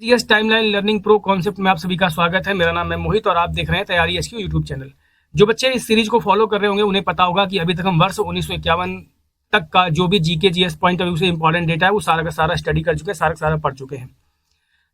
GS timeline learning pro concept में आप सभी का स्वागत है। मेरा नाम है मोहित और आप देख रहे हैं तैयारी एसक्यू यूट्यूब चैनल। जो बच्चे इस सीरीज को फॉलो कर रहे होंगे उन्हें पता होगा कि अभी तक हम वर्ष 1951 तक का जो भी GK GS point of view से इंपॉर्टेंट डेटा है वो सारा का सारा स्टडी कर चुके हैं, सारा का सारा पढ़ चुके हैं।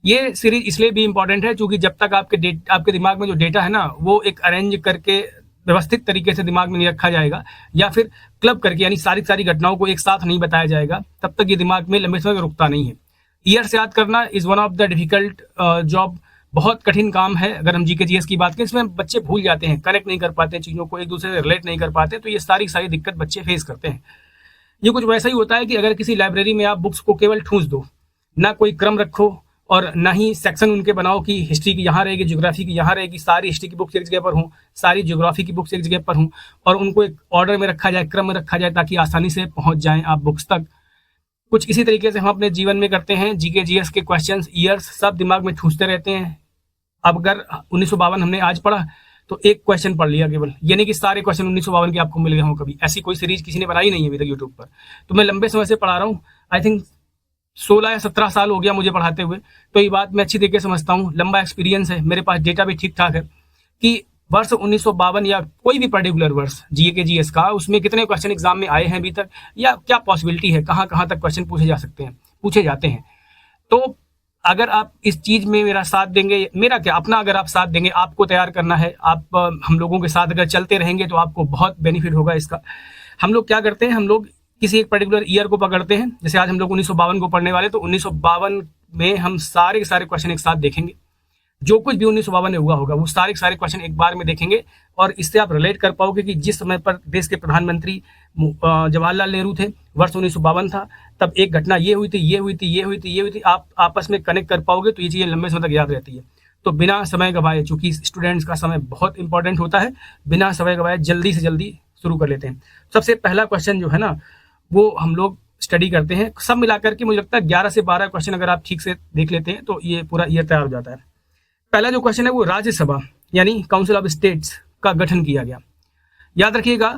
ये सीरीज इसलिए भी इंपॉर्टेंट है क्योंकि जब तक आपके दिमाग में जो डेटा है ना वो एक अरेंज करके व्यवस्थित तरीके से दिमाग में नहीं रखा जाएगा या फिर क्लब करके यानी सारी घटनाओं को एक साथ नहीं बताया जाएगा, तब तक ये दिमाग में लंबे समय तक रुकता नहीं है। ईयर से याद करना is one of the difficult job, बहुत कठिन काम है। अगर हम जीके जीएस की बात करें इसमें बच्चे भूल जाते हैं, कनेक्ट नहीं कर पाते, चीज़ों को एक दूसरे से रिलेट नहीं कर पाते, तो ये सारी दिक्कत बच्चे फेस करते हैं। ये कुछ वैसा ही होता है कि अगर किसी लाइब्रेरी में आप बुक्स को केवल ठूंस दो, ना कोई क्रम रखो और ना ही सेक्शन उनके बनाओ कि हिस्ट्री की यहाँ रहेगी, ज्योग्राफी की यहाँ रहेगी, सारी हिस्ट्री की बुक्स एक जगह पर हों, सारी ज्योग्राफी की बुक्स एक जगह पर हों और उनको एक ऑर्डर में रखा जाए, क्रम में रखा जाए ताकि आसानी से पहुंच जाएं आप बुक्स तक। कुछ इसी तरीके से हम अपने जीवन में करते हैं। जीके जीएस के क्वेश्चंस, ईयर्स सब दिमाग में ठूंसते रहते हैं। अब अगर 1952 हमने आज पढ़ा तो एक क्वेश्चन पढ़ लिया केवल, यानी कि सारे क्वेश्चन 1952 के आपको मिल गए हों। कभी ऐसी कोई सीरीज किसी ने बनाई नहीं है अभी तक यूट्यूब पर, तो मैं लंबे समय से पढ़ा रहा हूँ। आई थिंक 16 या 17 साल हो गया मुझे पढ़ाते हुए, तो ये बात मैं अच्छी तरीके से समझता हूँ। लंबा एक्सपीरियंस है, मेरे पास डेटा भी ठीक ठाक है कि वर्ष 1952 या कोई भी पर्टिकुलर वर्ष जीके जीएस का, उसमें कितने क्वेश्चन एग्जाम में आए हैं अभी तक, या क्या पॉसिबिलिटी है, कहाँ तक क्वेश्चन पूछे जाते हैं। तो अगर आप इस चीज में मेरा साथ देंगे, मेरा क्या अपना, अगर आप साथ देंगे, आपको तैयार करना है, आप हम लोगों के साथ अगर चलते रहेंगे तो आपको बहुत बेनिफिट होगा इसका। हम लोग क्या करते हैं, हम लोग किसी एक पर्टिकुलर ईयर को पकड़ते हैं। जैसे आज हम लोग 1952 को पढ़ने वाले, तो 1952 में हम सारे के सारे क्वेश्चन एक साथ देखेंगे। जो कुछ भी 1952 में हुआ होगा वो सारे क्वेश्चन एक बार में देखेंगे और इससे आप रिलेट कर पाओगे कि जिस समय पर देश के प्रधानमंत्री जवाहरलाल नेहरू थे, वर्ष 1952 था, तब एक घटना ये हुई थी, आप आपस में कनेक्ट कर पाओगे तो ये चीज़ें लंबे समय तक याद रहती है। तो बिना समय गवाए, चूंकि स्टूडेंट्स का समय बहुत इंपॉर्टेंट होता है, बिना समय गवाए जल्दी से जल्दी शुरू कर लेते हैं। सबसे पहला क्वेश्चन जो है ना वो हम लोग स्टडी करते हैं। सब मिलाकर के मुझे लगता है 11 से 12 क्वेश्चन अगर आप ठीक से देख लेते हैं तो ये पूरा ईयर तैयार हो जाता है। पहला जो क्वेश्चन है वो राज्यसभा यानी काउंसिल ऑफ स्टेट्स का गठन किया गया। याद रखिएगा,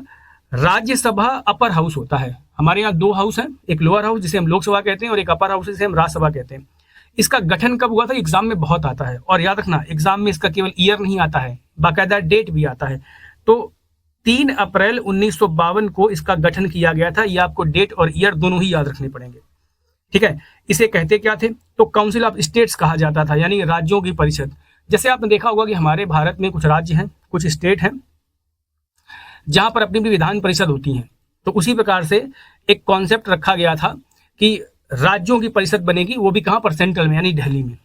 राज्यसभा अपर हाउस होता है। हमारे यहाँ दो हाउस हैं, एक लोअर हाउस जिसे हम लोकसभा कहते हैं और एक अपर हाउस जिसे हम राज्यसभा कहते हैं। इसका गठन कब हुआ था, एग्जाम में बहुत आता है, और याद रखना एग्जाम में इसका केवल ईयर नहीं आता है, बाकायदा डेट भी आता है। तो 3 अप्रैल 1952 को इसका गठन किया गया था। ये आपको डेट और ईयर दोनों ही याद रखने पड़ेंगे, ठीक है। इसे कहते क्या थे, तो काउंसिल ऑफ स्टेट्स कहा जाता था, यानी राज्यों की परिषद। जैसे आपने देखा होगा कि हमारे भारत में कुछ राज्य हैं, कुछ स्टेट हैं जहां पर अपनी अपनी विधान परिषद होती हैं। तो उसी प्रकार से एक कॉन्सेप्ट रखा गया था कि राज्यों की परिषद बनेगी, वो भी कहां पर, सेंट्रल में यानी दिल्ली में।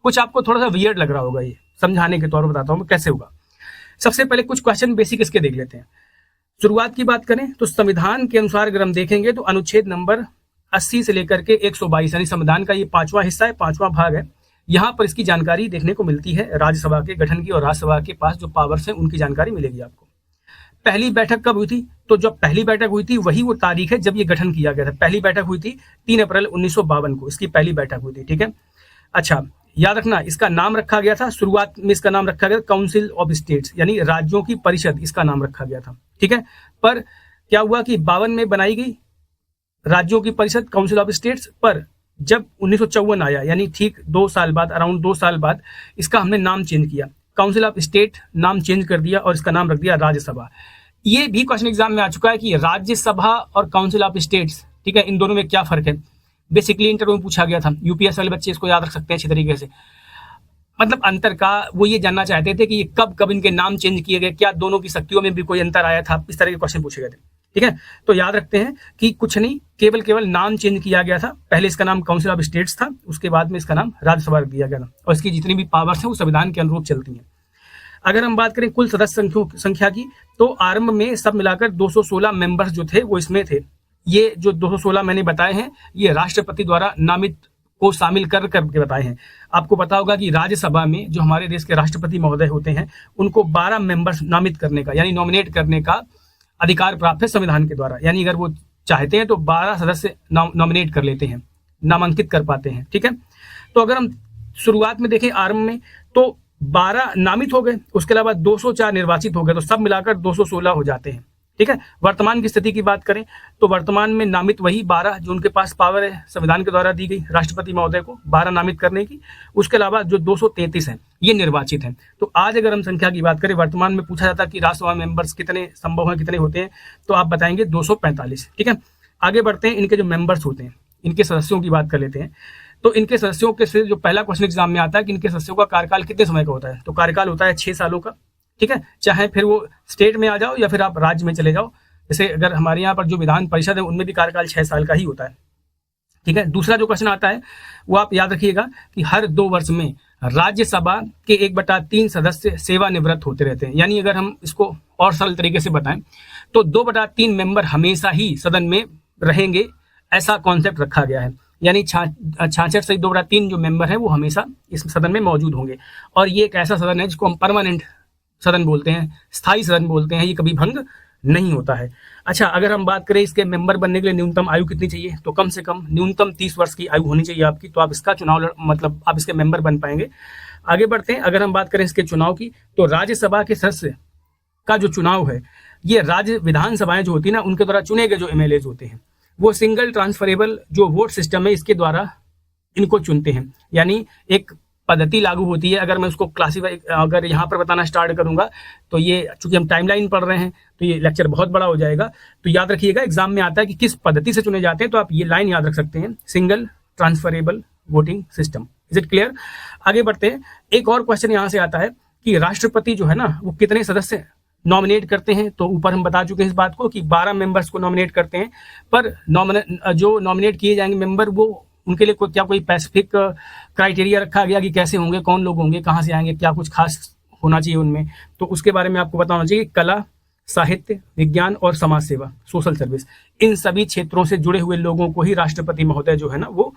कुछ आपको थोड़ा सा वियर्ड लग रहा होगा, ये समझाने के तौर पर बताता हूं मैं कैसे होगा। सबसे पहले कुछ क्वेश्चन बेसिक इसके देख लेते हैं। शुरुआत की बात करें तो संविधान के अनुसार अगर हम देखेंगे तो अनुच्छेद नंबर 80 से लेकर के 122 यानी संविधान का ये 5वां हिस्सा है, 5वां भाग है। यहाँ पर इसकी जानकारी देखने को मिलती है राज्यसभा के गठन की, और राज्यसभा के पास जो पावर्स हैं उनकी जानकारी मिलेगी आपको। पहली बैठक कब हुई थी, तो जब पहली बैठक हुई थी वही वो तारीख है जब ये गठन किया गया था। पहली बैठक हुई थी 3 अप्रैल 1952 को, इसकी पहली बैठक हुई थी, ठीक है। अच्छा, याद रखना इसका नाम रखा गया था, शुरुआत में इसका नाम रखा गया काउंसिल ऑफ स्टेट्स यानी राज्यों की परिषद, इसका नाम रखा गया था, ठीक है। पर क्या हुआ कि 52 में बनाई गई राज्यों की परिषद, काउंसिल ऑफ स्टेट्स, पर जब 1954 आया यानी ठीक 2 साल बाद, अराउंड 2 साल बाद, इसका हमने नाम चेंज किया, काउंसिल ऑफ स्टेट नाम चेंज कर दिया और इसका नाम रख दिया राज्यसभा। ये भी क्वेश्चन एग्जाम में आ चुका है कि राज्यसभा और काउंसिल ऑफ स्टेट्स, ठीक है, इन दोनों में क्या फर्क है। बेसिकली इंटरव्यू में पूछा गया था, यूपीएस वाले बच्चे इसको याद रख सकते हैं अच्छी तरीके से। मतलब अंतर का वो ये जानना चाहते थे कि ये कब इनके नाम चेंज किए गए, क्या दोनों की शक्तियों में भी कोई अंतर आया था, इस तरह के क्वेश्चन पूछे गए थे, ठीक है। तो याद रखते हैं कि कुछ नहीं, केवल नाम चेंज किया गया था। पहले इसका नाम काउंसिल ऑफ स्टेट्स था, उसके बाद में इसका नाम राज्यसभा रख दिया गया था, और इसकी जितनी भी पावर्स हैं वो संविधान के अनुरूप चलती हैं। अगर हम बात करें कुल सदस्य संख्या की, तो आरंभ में सब मिलाकर 216 मेंबर्स जो थे वो इसमें थे। ये जो 216 मैंने बताए हैं ये राष्ट्रपति द्वारा नामित को शामिल करके बताए हैं। आपको पता होगा कि राज्यसभा में जो हमारे देश के राष्ट्रपति महोदय होते हैं उनको 12 मेंबर्स नामित करने का यानी नॉमिनेट करने का अधिकार प्राप्त है संविधान के द्वारा। यानी अगर वो चाहते हैं तो 12 सदस्य नॉमिनेट कर लेते हैं, नामांकित कर पाते हैं, ठीक है। तो अगर हम शुरुआत में देखें आरंभ में, तो 12 नामित हो गए, उसके अलावा 204 निर्वाचित हो गए, तो सब मिलाकर 216 हो जाते हैं, ठीक है। वर्तमान की स्थिति की बात करें तो वर्तमान में नामित वही 12 जो उनके पास पावर है संविधान के द्वारा दी गई राष्ट्रपति महोदय को 12 नामित करने की। उसके अलावा जो 233 हैं ये निर्वाचित हैं। तो आज अगर हम संख्या की बात करें, वर्तमान में पूछा जाता है कि राज्यसभा मेंबर्स कितने संभव हैं, कितने होते हैं, तो आप बताएंगे 245। ठीक है। आगे बढ़ते हैं, इनके जो मेंबर्स होते हैं, इनके सदस्यों की बात कर लेते हैं। तो इनके सदस्यों के से जो पहला क्वेश्चन एग्जाम में आता है कि इनके सदस्यों का कार्यकाल कितने समय का होता है, तो कार्यकाल होता है 6 सालों का। ठीक है। चाहे फिर वो स्टेट में आ जाओ या फिर आप राज्य में चले जाओ, जैसे अगर हमारे यहाँ पर जो विधान परिषद है उनमें भी कार्यकाल 6 साल का ही होता है। ठीक है। दूसरा जो क्वेश्चन आता है वो आप याद रखिएगा कि हर 2 वर्ष में राज्यसभा के 1/3 सदस्य सेवानिवृत्त होते रहते हैं। यानी अगर हम इसको और सरल तरीके से बताएं तो 2/3 मेंबर हमेशा ही सदन में रहेंगे, ऐसा कॉन्सेप्ट रखा गया है। यानी 66 से 2/3 जो मेंबर है वो हमेशा इस सदन में मौजूद होंगे। और ये एक ऐसा सदन है जिसको हम परमानेंट सदन बोलते हैं, स्थायी सदन बोलते हैं, ये कभी भंग नहीं होता है। अच्छा, अगर हम बात करें इसके मेंबर बनने के लिए न्यूनतम आयु कितनी चाहिए, तो कम से कम न्यूनतम 30 वर्ष की आयु होनी चाहिए आपकी, तो आप इसका चुनाव मतलब आप इसके मेंबर बन पाएंगे। आगे बढ़ते हैं, अगर हम बात करें इसके चुनाव की, तो राज्यसभा के सदस्य का जो चुनाव है ये राज्य विधानसभाएं जो होती है ना उनके द्वारा चुने गए जो एमएलए होते हैं वो सिंगल ट्रांसफरेबल जो वोट सिस्टम है इसके द्वारा इनको चुनते हैं। यानी एक पद्धति लागू होती है। अगर मैं उसको क्लासीफाई अगर यहाँ पर बताना स्टार्ट करूंगा तो ये चूंकि हम टाइमलाइन पढ़ रहे हैं तो ये लेक्चर बहुत बड़ा हो जाएगा। तो याद रखिएगा एग्जाम में आता है कि किस पद्धति से चुने जाते हैं, तो आप ये लाइन याद रख सकते हैं, single transferable voting system. Is it clear? आगे बढ़ते हैं, एक और क्वेश्चन यहाँ से आता है कि राष्ट्रपति जो है ना वो कितने सदस्य नॉमिनेट करते हैं। तो ऊपर हम बता चुके हैं इस बात को कि 12 मेंबर्स को नॉमिनेट करते हैं, पर जो नॉमिनेट किए जाएंगे मेंबर वो उनके लिए क्या कोई स्पेसिफिक क्राइटेरिया रखा गया कि कैसे होंगे, कौन लोग होंगे, कहाँ से आएंगे, क्या कुछ खास होना चाहिए उनमें, तो उसके बारे में आपको बताना चाहिए। कला, साहित्य, विज्ञान और समाज सेवा, सोशल सर्विस, इन सभी क्षेत्रों से जुड़े हुए लोगों को ही राष्ट्रपति महोदय जो है ना वो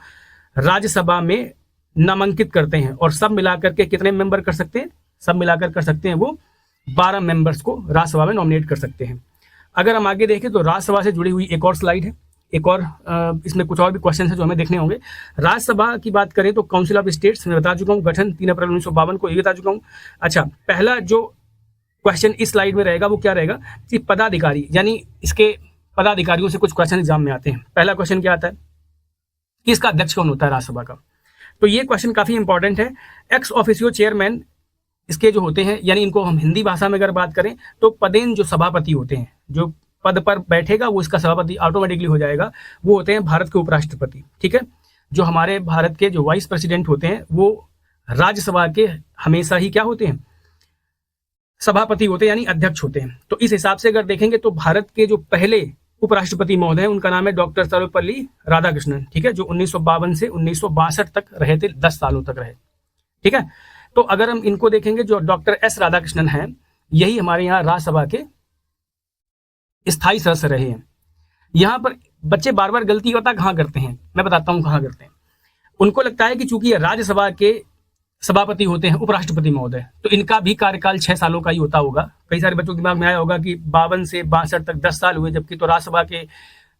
राज्यसभा में नामांकित करते हैं। और सब मिलाकर के कितने मेंबर कर सकते हैं, सब मिलाकर कर सकते हैं वो 12 मेंबर्स को राज्यसभा में नॉमिनेट कर सकते हैं। अगर हम आगे देखें तो राज्यसभा से जुड़ी हुई एक और स्लाइड है, एक और इसमें कुछ और भी क्वेश्चन है जो हमें देखने होंगे। राज्यसभा की बात करें तो काउंसिल ऑफ स्टेट्स मैं बता चुका हूँ, गठन 3 अप्रैल 1952 को, ये बता चुका हूँ। अच्छा, पहला जो क्वेश्चन इस स्लाइड में रहेगा वो क्या रहेगा कि पदाधिकारी, यानी इसके पदाधिकारियों से कुछ क्वेश्चन एग्जाम में आते हैं। पहला क्वेश्चन क्या आता है कि इसका अध्यक्ष कौन होता है राज्यसभा का, तो ये क्वेश्चन काफी इंपॉर्टेंट है। एक्स ऑफिसियो चेयरमैन इसके जो होते हैं, यानी इनको हम हिंदी भाषा में अगर बात करें तो पदेन जो सभापति होते हैं, जो पद पर बैठेगा वो इसका सभापति ऑटोमेटिकली हो जाएगा, वो होते हैं भारत के उपराष्ट्रपति। ठीक है। जो हमारे भारत के जो वाइस प्रेसिडेंट होते हैं वो राज्यसभा के हमेशा ही क्या होते हैं, सभापति होते हैं, यानी अध्यक्ष होते हैं। तो इस हिसाब से अगर देखेंगे तो भारत के जो पहले उपराष्ट्रपति महोदय हैं उनका नाम है डॉक्टर सर्वपल्ली राधाकृष्णन। ठीक है। जो 1952 से 1962 तक रहे थे, 10 सालों तक रहे। ठीक है। तो अगर हम इनको देखेंगे, जो डॉक्टर एस राधाकृष्णन हैं यही हमारे यहाँ राज्यसभा के स्थायी सदस्य रहे हैं। यहाँ पर बच्चे बार बार गलती होता कहाँ करते हैं, मैं बताता हूँ कहाँ करते हैं। उनको लगता है कि चूंकि राज्यसभा के सभापति होते हैं उपराष्ट्रपति महोदय, तो इनका भी कार्यकाल 6 सालों का ही होता होगा। कई सारे बच्चों के दिमाग में आया होगा कि 52 से 62 तक 10 साल हुए, जबकि तो राज्यसभा के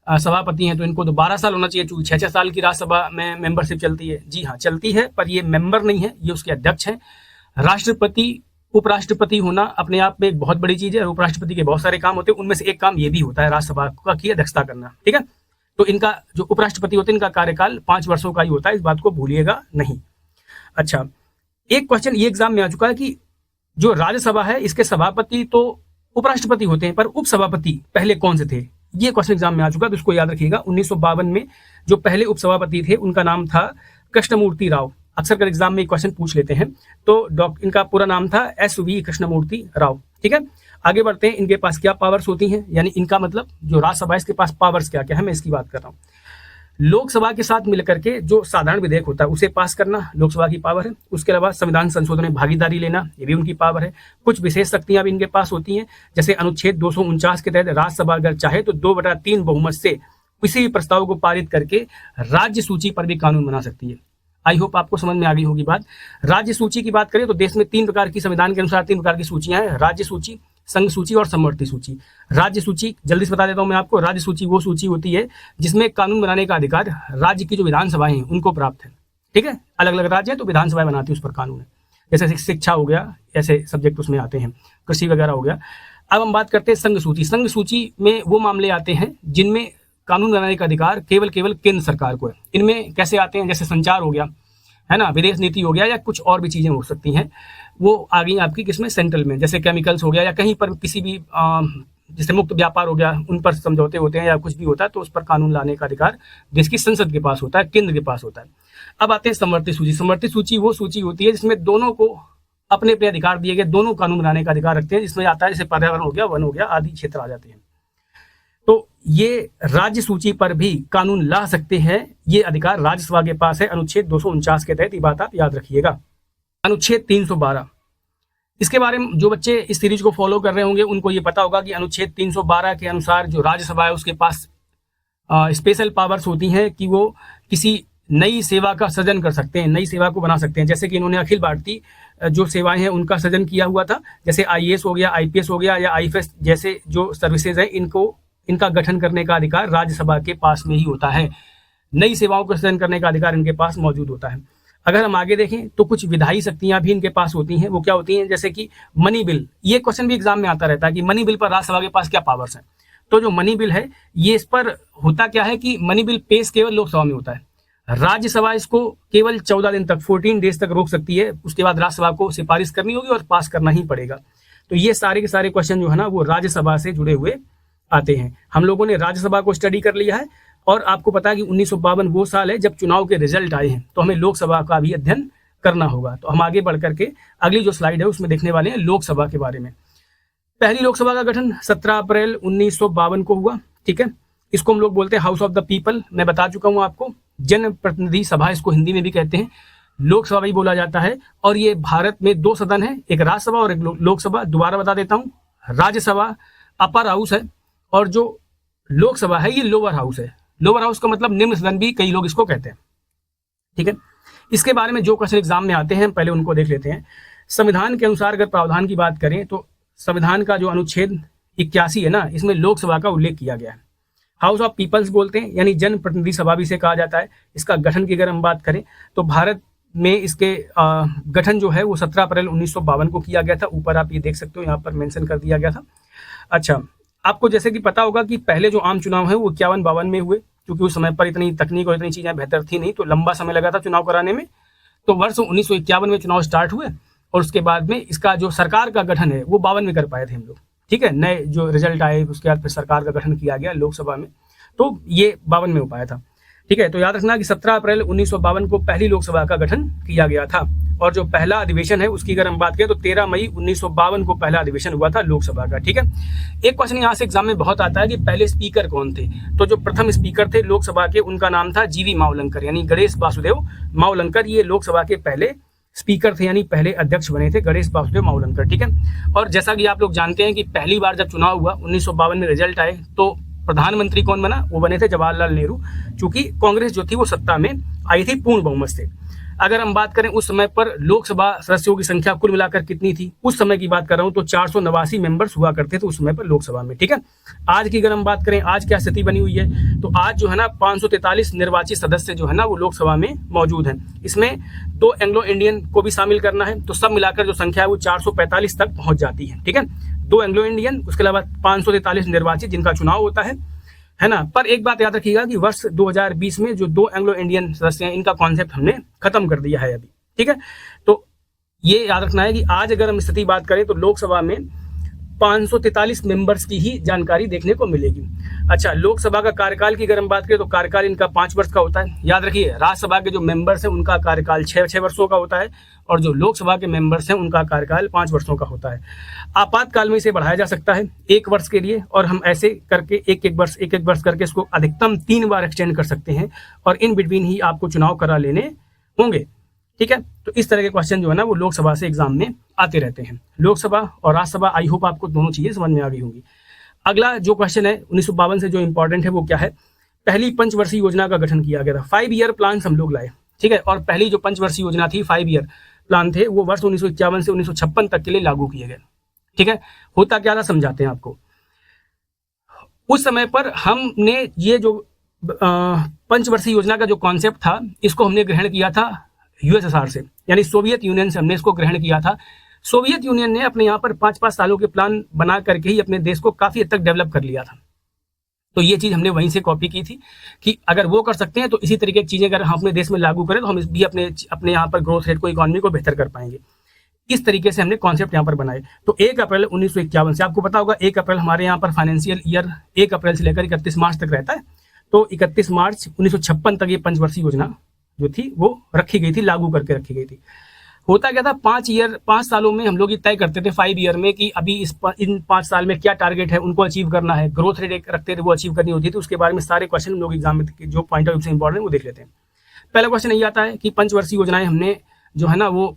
सभापति हैं तो इनको तो 12 साल होना चाहिए, चूंकि 6-6 साल की राज्यसभा में मेंबरशिप चलती है। जी हाँ चलती है, पर ये मेंबर नहीं है, ये उसके अध्यक्ष हैं। राष्ट्रपति उपराष्ट्रपति होना अपने आप में एक बहुत बड़ी चीज है, और उपराष्ट्रपति के बहुत सारे काम होते हैं, उनमें से एक काम ये भी होता है राज्यसभा का की अध्यक्षता करना। ठीक है। तो इनका जो उपराष्ट्रपति होते हैं इनका कार्यकाल 5 वर्षों का ही होता है, इस बात को भूलिएगा नहीं। अच्छा, एक क्वेश्चन ये एग्जाम में आ चुका है कि जो राज्यसभा है इसके सभापति तो उपराष्ट्रपति होते हैं, पर उपसभापति पहले कौन से थे, ये क्वेश्चन एग्जाम में आ चुका है, तो इसको याद रखिएगा। 1952 में जो पहले उपसभापति थे उनका नाम था कृष्णमूर्ति राव। अक्सर कर एग्जाम में क्वेश्चन पूछ लेते हैं, तो इनका पूरा नाम था SV कृष्णमूर्ति राव। ठीक है। आगे बढ़ते हैं, इनके पास क्या पावर्स होती हैं, यानी इनका मतलब जो राज्यसभा इसके पास पावर्स क्या क्या है, मैं इसकी बात कर रहा हूँ। लोकसभा के साथ मिलकर के जो साधारण विधेयक होता है उसे पास करना लोकसभा की पावर है। उसके अलावा संविधान संशोधन में भागीदारी लेना, ये भी उनकी पावर है। कुछ विशेष शक्तियां भी इनके पास होती हैं, जैसे अनुच्छेद 249 के तहत राज्यसभा अगर चाहे तो 2/3 बहुमत से किसी भी प्रस्ताव को पारित करके राज्य सूची पर भी कानून बना सकती है। आई होप आपको समझ में आ गई होगी बात। राज्य सूची की बात करें तो देश में 3 प्रकार की, संविधान के अनुसार 3 प्रकार की सूचियां हैं, राज्य सूची, संघ सूची और समवर्ती सूची। राज्य सूची जल्दी से बता देता हूं मैं आपको, राज्य सूची वो सूची होती है जिसमें कानून बनाने का अधिकार राज्य की जो विधानसभाएं हैं उनको प्राप्त है। ठीक है। अलग अलग राज्य है तो विधानसभाएं बनाती है, उस पर कानून है। जैसे शिक्षा हो गया, ऐसे सब्जेक्ट उसमें आते हैं, कृषि वगैरह हो गया। अब हम बात करते हैं संघ सूची। संघ सूची में वो मामले आते हैं जिनमें कानून बनाने का अधिकार केवल केंद्र सरकार को है। इनमें कैसे आते हैं, जैसे संचार हो गया, है ना, विदेश नीति हो गया, या कुछ और भी चीजें हो सकती हैं, वो आ गई आपकी किसमें, सेंट्रल में, जैसे केमिकल्स हो गया, या कहीं पर किसी भी जैसे मुक्त व्यापार हो गया, उन पर समझौते होते हैं या कुछ भी होता है, तो उस पर कानून लाने का अधिकार देश की संसद के पास होता है, केंद्र के पास होता है। अब आते हैं समवर्ती सूची। समवर्ती सूची वो सूची होती है जिसमें दोनों को अपने अपने अधिकार दिए गए, दोनों कानून बनाने का अधिकार रखते हैं, जिसमें आता है जैसे पर्यावरण हो गया, वन हो गया, आदि क्षेत्र आ जाते हैं। तो ये राज्य सूची पर भी कानून ला सकते हैं, ये अधिकार राज्यसभा के पास है, अनुच्छेद 249 के तहत। ये बात आप याद रखिएगा। अनुच्छेद 312, इसके बारे में जो बच्चे इस सीरीज को फॉलो कर रहे होंगे उनको ये पता होगा कि अनुच्छेद 312 के अनुसार जो राज्यसभा है उसके पास स्पेशल पावर्स होती हैं कि वो किसी नई सेवा का सृजन कर सकते हैं, नई सेवा को बना सकते हैं। जैसे कि इन्होंने अखिल भारतीय जो सेवाएं हैं उनका सृजन किया हुआ था, जैसे IAS हो गया, IPS हो गया, या IFS जैसे जो सर्विसेज है, इनका गठन करने का अधिकार राज्यसभा के पास में ही होता है। नई सेवाओं का सृजन करने का अधिकार इनके पास मौजूद होता है। अगर हम आगे देखें तो कुछ विधायी शक्तियां भी इनके पास होती हैं। वो क्या होती हैं, जैसे कि मनी बिल। ये क्वेश्चन भी एग्जाम में आता रहता है कि मनी बिल पर राज्यसभा के पास क्या पावर्स हैं। तो जो मनी बिल है, ये इस पर होता क्या है कि मनी बिल पेश केवल लोकसभा में होता है। राज्यसभा इसको केवल 14 दिन तक, 14 डेज तक रोक सकती है। उसके बाद राज्यसभा को सिफारिश करनी होगी और पास करना ही पड़ेगा। तो ये सारे के सारे क्वेश्चन जो है ना वो राज्यसभा से जुड़े हुए आते हैं। हम लोगों ने राज्यसभा को स्टडी कर लिया है और आपको पता है कि 1952 वो साल है जब चुनाव के रिजल्ट आए हैं, तो हमें लोकसभा का भी अध्ययन करना होगा। तो हम आगे बढ़ करके अगली जो स्लाइड है उसमें देखने वाले हैं लोकसभा के बारे में। पहली लोकसभा का गठन 17 अप्रैल 1952 को हुआ। ठीक है, इसको हम लोग बोलते हैं हाउस ऑफ द पीपल। मैं बता चुका हूं आपको, जन प्रतिनिधि सभा इसको हिंदी में भी कहते हैं, लोकसभा भी बोला जाता है। और ये भारत में 2 सदन है, एक राज्यसभा और एक लोकसभा। दोबारा बता देता हूँ, राज्यसभा अपर हाउस है और जो लोकसभा है ये लोअर हाउस है। लोअर हाउस का मतलब निम्न सदन भी कई लोग इसको कहते हैं। ठीक है, इसके बारे में जो क्वेश्चन एग्जाम में आते हैं पहले उनको देख लेते हैं। संविधान के अनुसार अगर प्रावधान की बात करें तो संविधान का जो अनुच्छेद 81 है ना, इसमें लोकसभा का उल्लेख किया गया है। हाउस ऑफ पीपल्स बोलते हैं, यानी जन प्रतिनिधि सभा भी इसे कहा जाता है। इसका गठन की अगर हम बात करें तो भारत में इसके गठन जो है वो 17 अप्रैल 1952 को किया गया था। ऊपर आप ये देख सकते हो, यहाँ पर मेंशन कर दिया गया था। अच्छा, आपको जैसे कि पता होगा कि पहले जो आम चुनाव है वो 51-52 में हुए, क्योंकि उस समय पर इतनी तकनीक और इतनी चीजें बेहतर थी नहीं, तो लंबा समय लगा था चुनाव कराने में। तो वर्ष 1951 में चुनाव स्टार्ट हुए और उसके बाद में इसका जो सरकार का गठन है वो 52 में कर पाए थे हम लोग। ठीक है, नए जो रिजल्ट आए उसके बाद फिर सरकार का गठन किया गया लोकसभा में, तो ये 52 में हो पाया था। ठीक है, तो याद रखना कि 17 अप्रैल 1952 को पहली लोकसभा का गठन किया गया था। और जो पहला अधिवेशन है उसकी अगर हम बात करें तो 13 मई 1952 को पहला अधिवेशन हुआ था लोकसभा का। ठीक है, एक क्वेश्चन यहाँ से एग्जाम में बहुत आता है कि पहले स्पीकर कौन थे। तो जो प्रथम स्पीकर थे लोकसभा के, उनका नाम था GV मावलंकर, यानी गणेश वासुदेव मावलंकर। ये लोकसभा के पहले स्पीकर थे, यानी पहले अध्यक्ष बने थे गणेश वासुदेव मावलंकर। ठीक है, और जैसा कि आप लोग जानते हैं कि पहली बार जब चुनाव हुआ 1952 में रिजल्ट आए तो प्रधानमंत्री कौन बना, वो बने थे जवाहरलाल नेहरू, क्योंकि कांग्रेस जो थी वो सत्ता में आई थी पूर्ण बहुमत से। अगर हम बात करें उस समय पर लोकसभा सदस्यों की संख्या कुल मिलाकर कितनी थी, उस समय की बात कर रहा हूं तो 489 मेंबर्स हुआ करते थे उस समय पर लोकसभा में। ठीक है, आज की अगर हम बात करें आज क्या स्थिति बनी हुई है, तो आज जो है ना 543 निर्वाचित सदस्य जो है ना वो लोकसभा में मौजूद हैं। इसमें 2 एंग्लो इंडियन को भी शामिल करना है, तो सब मिलाकर जो संख्या है वो 445 तक पहुंच जाती है। ठीक है, 2 एंग्लो इंडियन, उसके अलावा 543 निर्वाचित जिनका चुनाव होता है ना। पर एक बात याद रखिएगा कि वर्ष 2020 में जो 2 एंग्लो इंडियन सदस्य हैं इनका कॉन्सेप्ट हमने खत्म कर दिया है अभी। ठीक है, तो ये याद रखना है कि आज अगर हम स्थिति बात करें तो लोकसभा में 543 मेंबर्स की ही जानकारी देखने को मिलेगी। अच्छा, लोकसभा का कार्यकाल की अगर हम बात करें तो कार्यकाल इनका 5 वर्ष का होता है। याद रखिए, राज्यसभा के जो मेंबर्स हैं उनका कार्यकाल 6 वर्षों का होता है और जो लोकसभा के मेंबर्स हैं उनका कार्यकाल 5 वर्षों का होता है। आपातकाल में इसे बढ़ाया जा सकता है 1 वर्ष के लिए, और हम ऐसे करके एक एक वर्ष करके इसको अधिकतम 3 बार एक्सटेंड कर सकते हैं और इन बिटवीन ही आपको चुनाव करा लेने होंगे। ठीक है, तो इस तरह के क्वेश्चन जो है ना वो लोकसभा से एग्जाम में आते रहते हैं। लोकसभा और राज्यसभा, आई होप आपको दोनों चीजें समझ में आ गई होंगी। अगला जो क्वेश्चन है 1952 से जो इंपॉर्टेंट है वो क्या है, पहली पंचवर्षीय योजना का गठन किया गया था। 5 ईयर प्लान हम लोग लाए। ठीक है, और पहली जो पंचवर्षीय योजना थी 5 ईयर प्लान थे वो वर्ष 1951 से 1956 तक के लिए लागू किए गए। ठीक है, होता क्या था समझाते हैं आपको। उस समय पर हमने ये जो पंचवर्षीय योजना का जो कॉन्सेप्ट था इसको हमने ग्रहण किया था USSR से, यानी सोवियत यूनियन से हमने इसको ग्रहण किया था। सोवियत यूनियन ने अपने यहाँ पर 5-5 सालों के प्लान बना करके ही अपने देश को काफी हद तक डेवलप कर लिया था। तो ये चीज हमने वहीं से कॉपी की थी कि अगर वो कर सकते हैं तो इसी तरीके की चीजें अगर हम अपने देश में लागू करें तो हम भी अपने यहाँ पर ग्रोथ रेट को, इकोनॉमी को बेहतर कर पाएंगे। इस तरीके से हमने कॉन्सेप्ट यहाँ पर बनाए। तो 1 अप्रैल 1951 से, आपको पता होगा 1 अप्रैल हमारे यहाँ पर फाइनेंशियल ईयर 1 अप्रैल से लेकर 31 मार्च तक रहता है। तो 31 मार्च 1956 तक ये पंचवर्षीय योजना जो थी वो रखी गई थी, लागू करके रखी गई थी। होता क्या था, 5 सालों में हम लोग ये तय करते थे 5 ईयर में कि अभी इन 5 साल में क्या टारगेट है, उनको अचीव करना है। ग्रोथ रेट रखते थे, वो अचीव करनी होती थी। उसके बारे में सारे क्वेश्चन हम लोग एग्जाम में जो पॉइंट ऑफ व्यू से इंपॉर्टेंट वो देख लेते हैं। पहला क्वेश्चन यही आता है कि पंचवर्षीय योजनाएं हमने जो है ना वो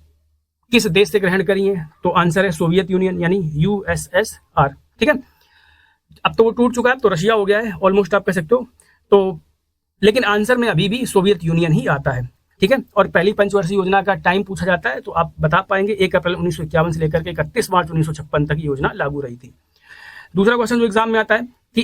किस देश से ग्रहण करी है। तो आंसर है सोवियत यूनियन यानी USSR। ठीक है, अब तो वो टूट चुका है, तो रशिया हो गया है ऑलमोस्ट, आप कह सकते हो। तो लेकिन आंसर में अभी भी सोवियत यूनियन ही आता है। ठीक है, और पहली पंचवर्षीय योजना का टाइम पूछा जाता है तो आप बता पाएंगे 1 अप्रैल 1951 से लेकर के 31 मार्च 1956 तक योजना लागू रही थी। दूसरा क्वेश्चन जो एग्जाम में आता है कि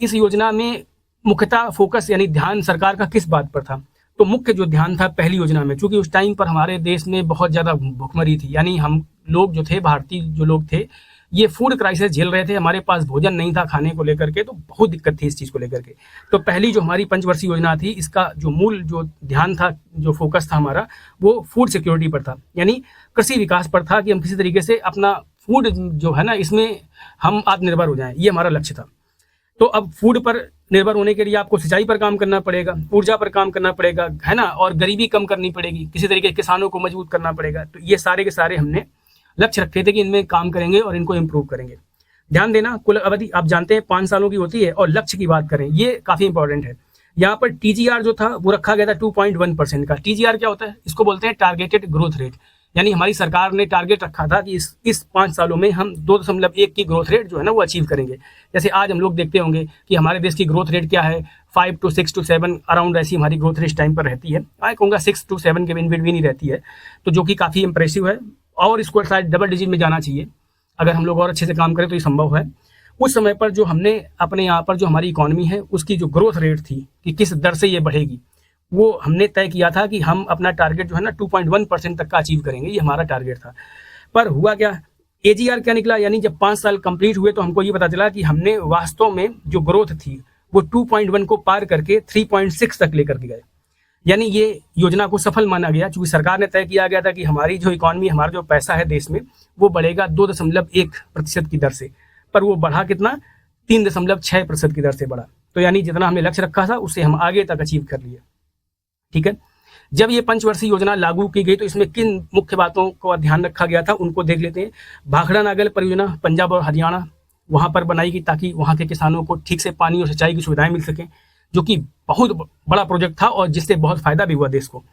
इस योजना में मुख्यतः फोकस यानी ध्यान सरकार का किस बात पर था। तो मुख्य जो ध्यान था पहली योजना में, चूंकि उस टाइम पर हमारे देश में बहुत ज्यादा भुखमरी थी, यानी हम लोग जो थे, भारतीय जो लोग थे, ये फूड क्राइसिस झेल रहे थे। हमारे पास भोजन नहीं था खाने को लेकर के, तो बहुत दिक्कत थी इस चीज को लेकर के। तो पहली जो हमारी पंचवर्षीय योजना थी, इसका जो मूल जो ध्यान था, जो फोकस था हमारा, वो फूड सिक्योरिटी पर था, यानी कृषि विकास पर था कि हम किसी तरीके से अपना फूड जो है ना, इसमें हम आत्मनिर्भर हो जाएं, ये हमारा लक्ष्य था। तो अब फूड पर निर्भर होने के लिए आपको सिंचाई पर काम करना पड़ेगा, ऊर्जा पर काम करना पड़ेगा, है ना, और गरीबी कम करनी पड़ेगी, किसी तरीके किसानों को मजबूत करना पड़ेगा। तो ये सारे के सारे हमने लक्ष्य रखे थे कि इनमें काम करेंगे और इनको इम्प्रूव करेंगे। ध्यान देना, कुल अवधि आप जानते हैं 5 सालों की होती है। और लक्ष्य की बात करें, ये काफी इंपॉर्टेंट है। यहाँ पर TGR जो था वो रखा गया था 2.1% का। TGR क्या होता है, इसको बोलते हैं टारगेटेड ग्रोथ रेट, यानी हमारी सरकार ने टारगेट रखा था कि इस 5 सालों में हम 2.1 की ग्रोथ रेट जो है ना वो अचीव करेंगे। जैसे आज हम लोग देखते होंगे कि हमारे देश की ग्रोथ रेट क्या है, 5 to 6 to 7 अराउंड ऐसी हमारी ग्रोथ रेट टाइम पर रहती है। मैं कहूँगा 6 to 7 के इन बिटवीन ही रहती है, तो जो कि काफी इंप्रेसिव है। और इसको शायद डबल डिजिट में जाना चाहिए, अगर हम लोग और अच्छे से काम करें तो ये संभव है। उस समय पर जो हमने अपने यहाँ पर जो हमारी इकोनॉमी है उसकी जो ग्रोथ रेट थी कि किस दर से ये बढ़ेगी, वो हमने तय किया था कि हम अपना टारगेट जो है ना 2.1% तक का अचीव करेंगे, ये हमारा टारगेट था। पर हुआ क्या, AGR क्या निकला, यानी जब 5 साल कंप्लीट हुए तो हमको ये पता चला कि हमने वास्तव में जो ग्रोथ थी वो 2.1 को पार करके 3.6 तक लेकर के गए। यानी ये योजना को सफल माना गया, क्योंकि सरकार ने तय किया गया था कि हमारी जो इकोनॉमी, हमारा जो पैसा है देश में, वो बढ़ेगा 2.1% की दर से। पर वो बढ़ा कितना, 3.6% की दर से बढ़ा। तो यानी जितना हमने लक्ष्य रखा था उससे हम आगे तक अचीव कर लिए। ठीक है, जब ये पंचवर्षीय योजना लागू की गई तो इसमें किन मुख्य बातों को ध्यान रखा गया था, उनको देख लेते हैं। भाखड़ा नागल परियोजना पंजाब और हरियाणा वहां पर बनाई गई, ताकि वहां के किसानों को ठीक से पानी और सिंचाई की सुविधाएं मिल सकें, जो कि बहुत बड़ा प्रोजेक्ट था और जिससे बहुत फायदा भी हुआ देश को।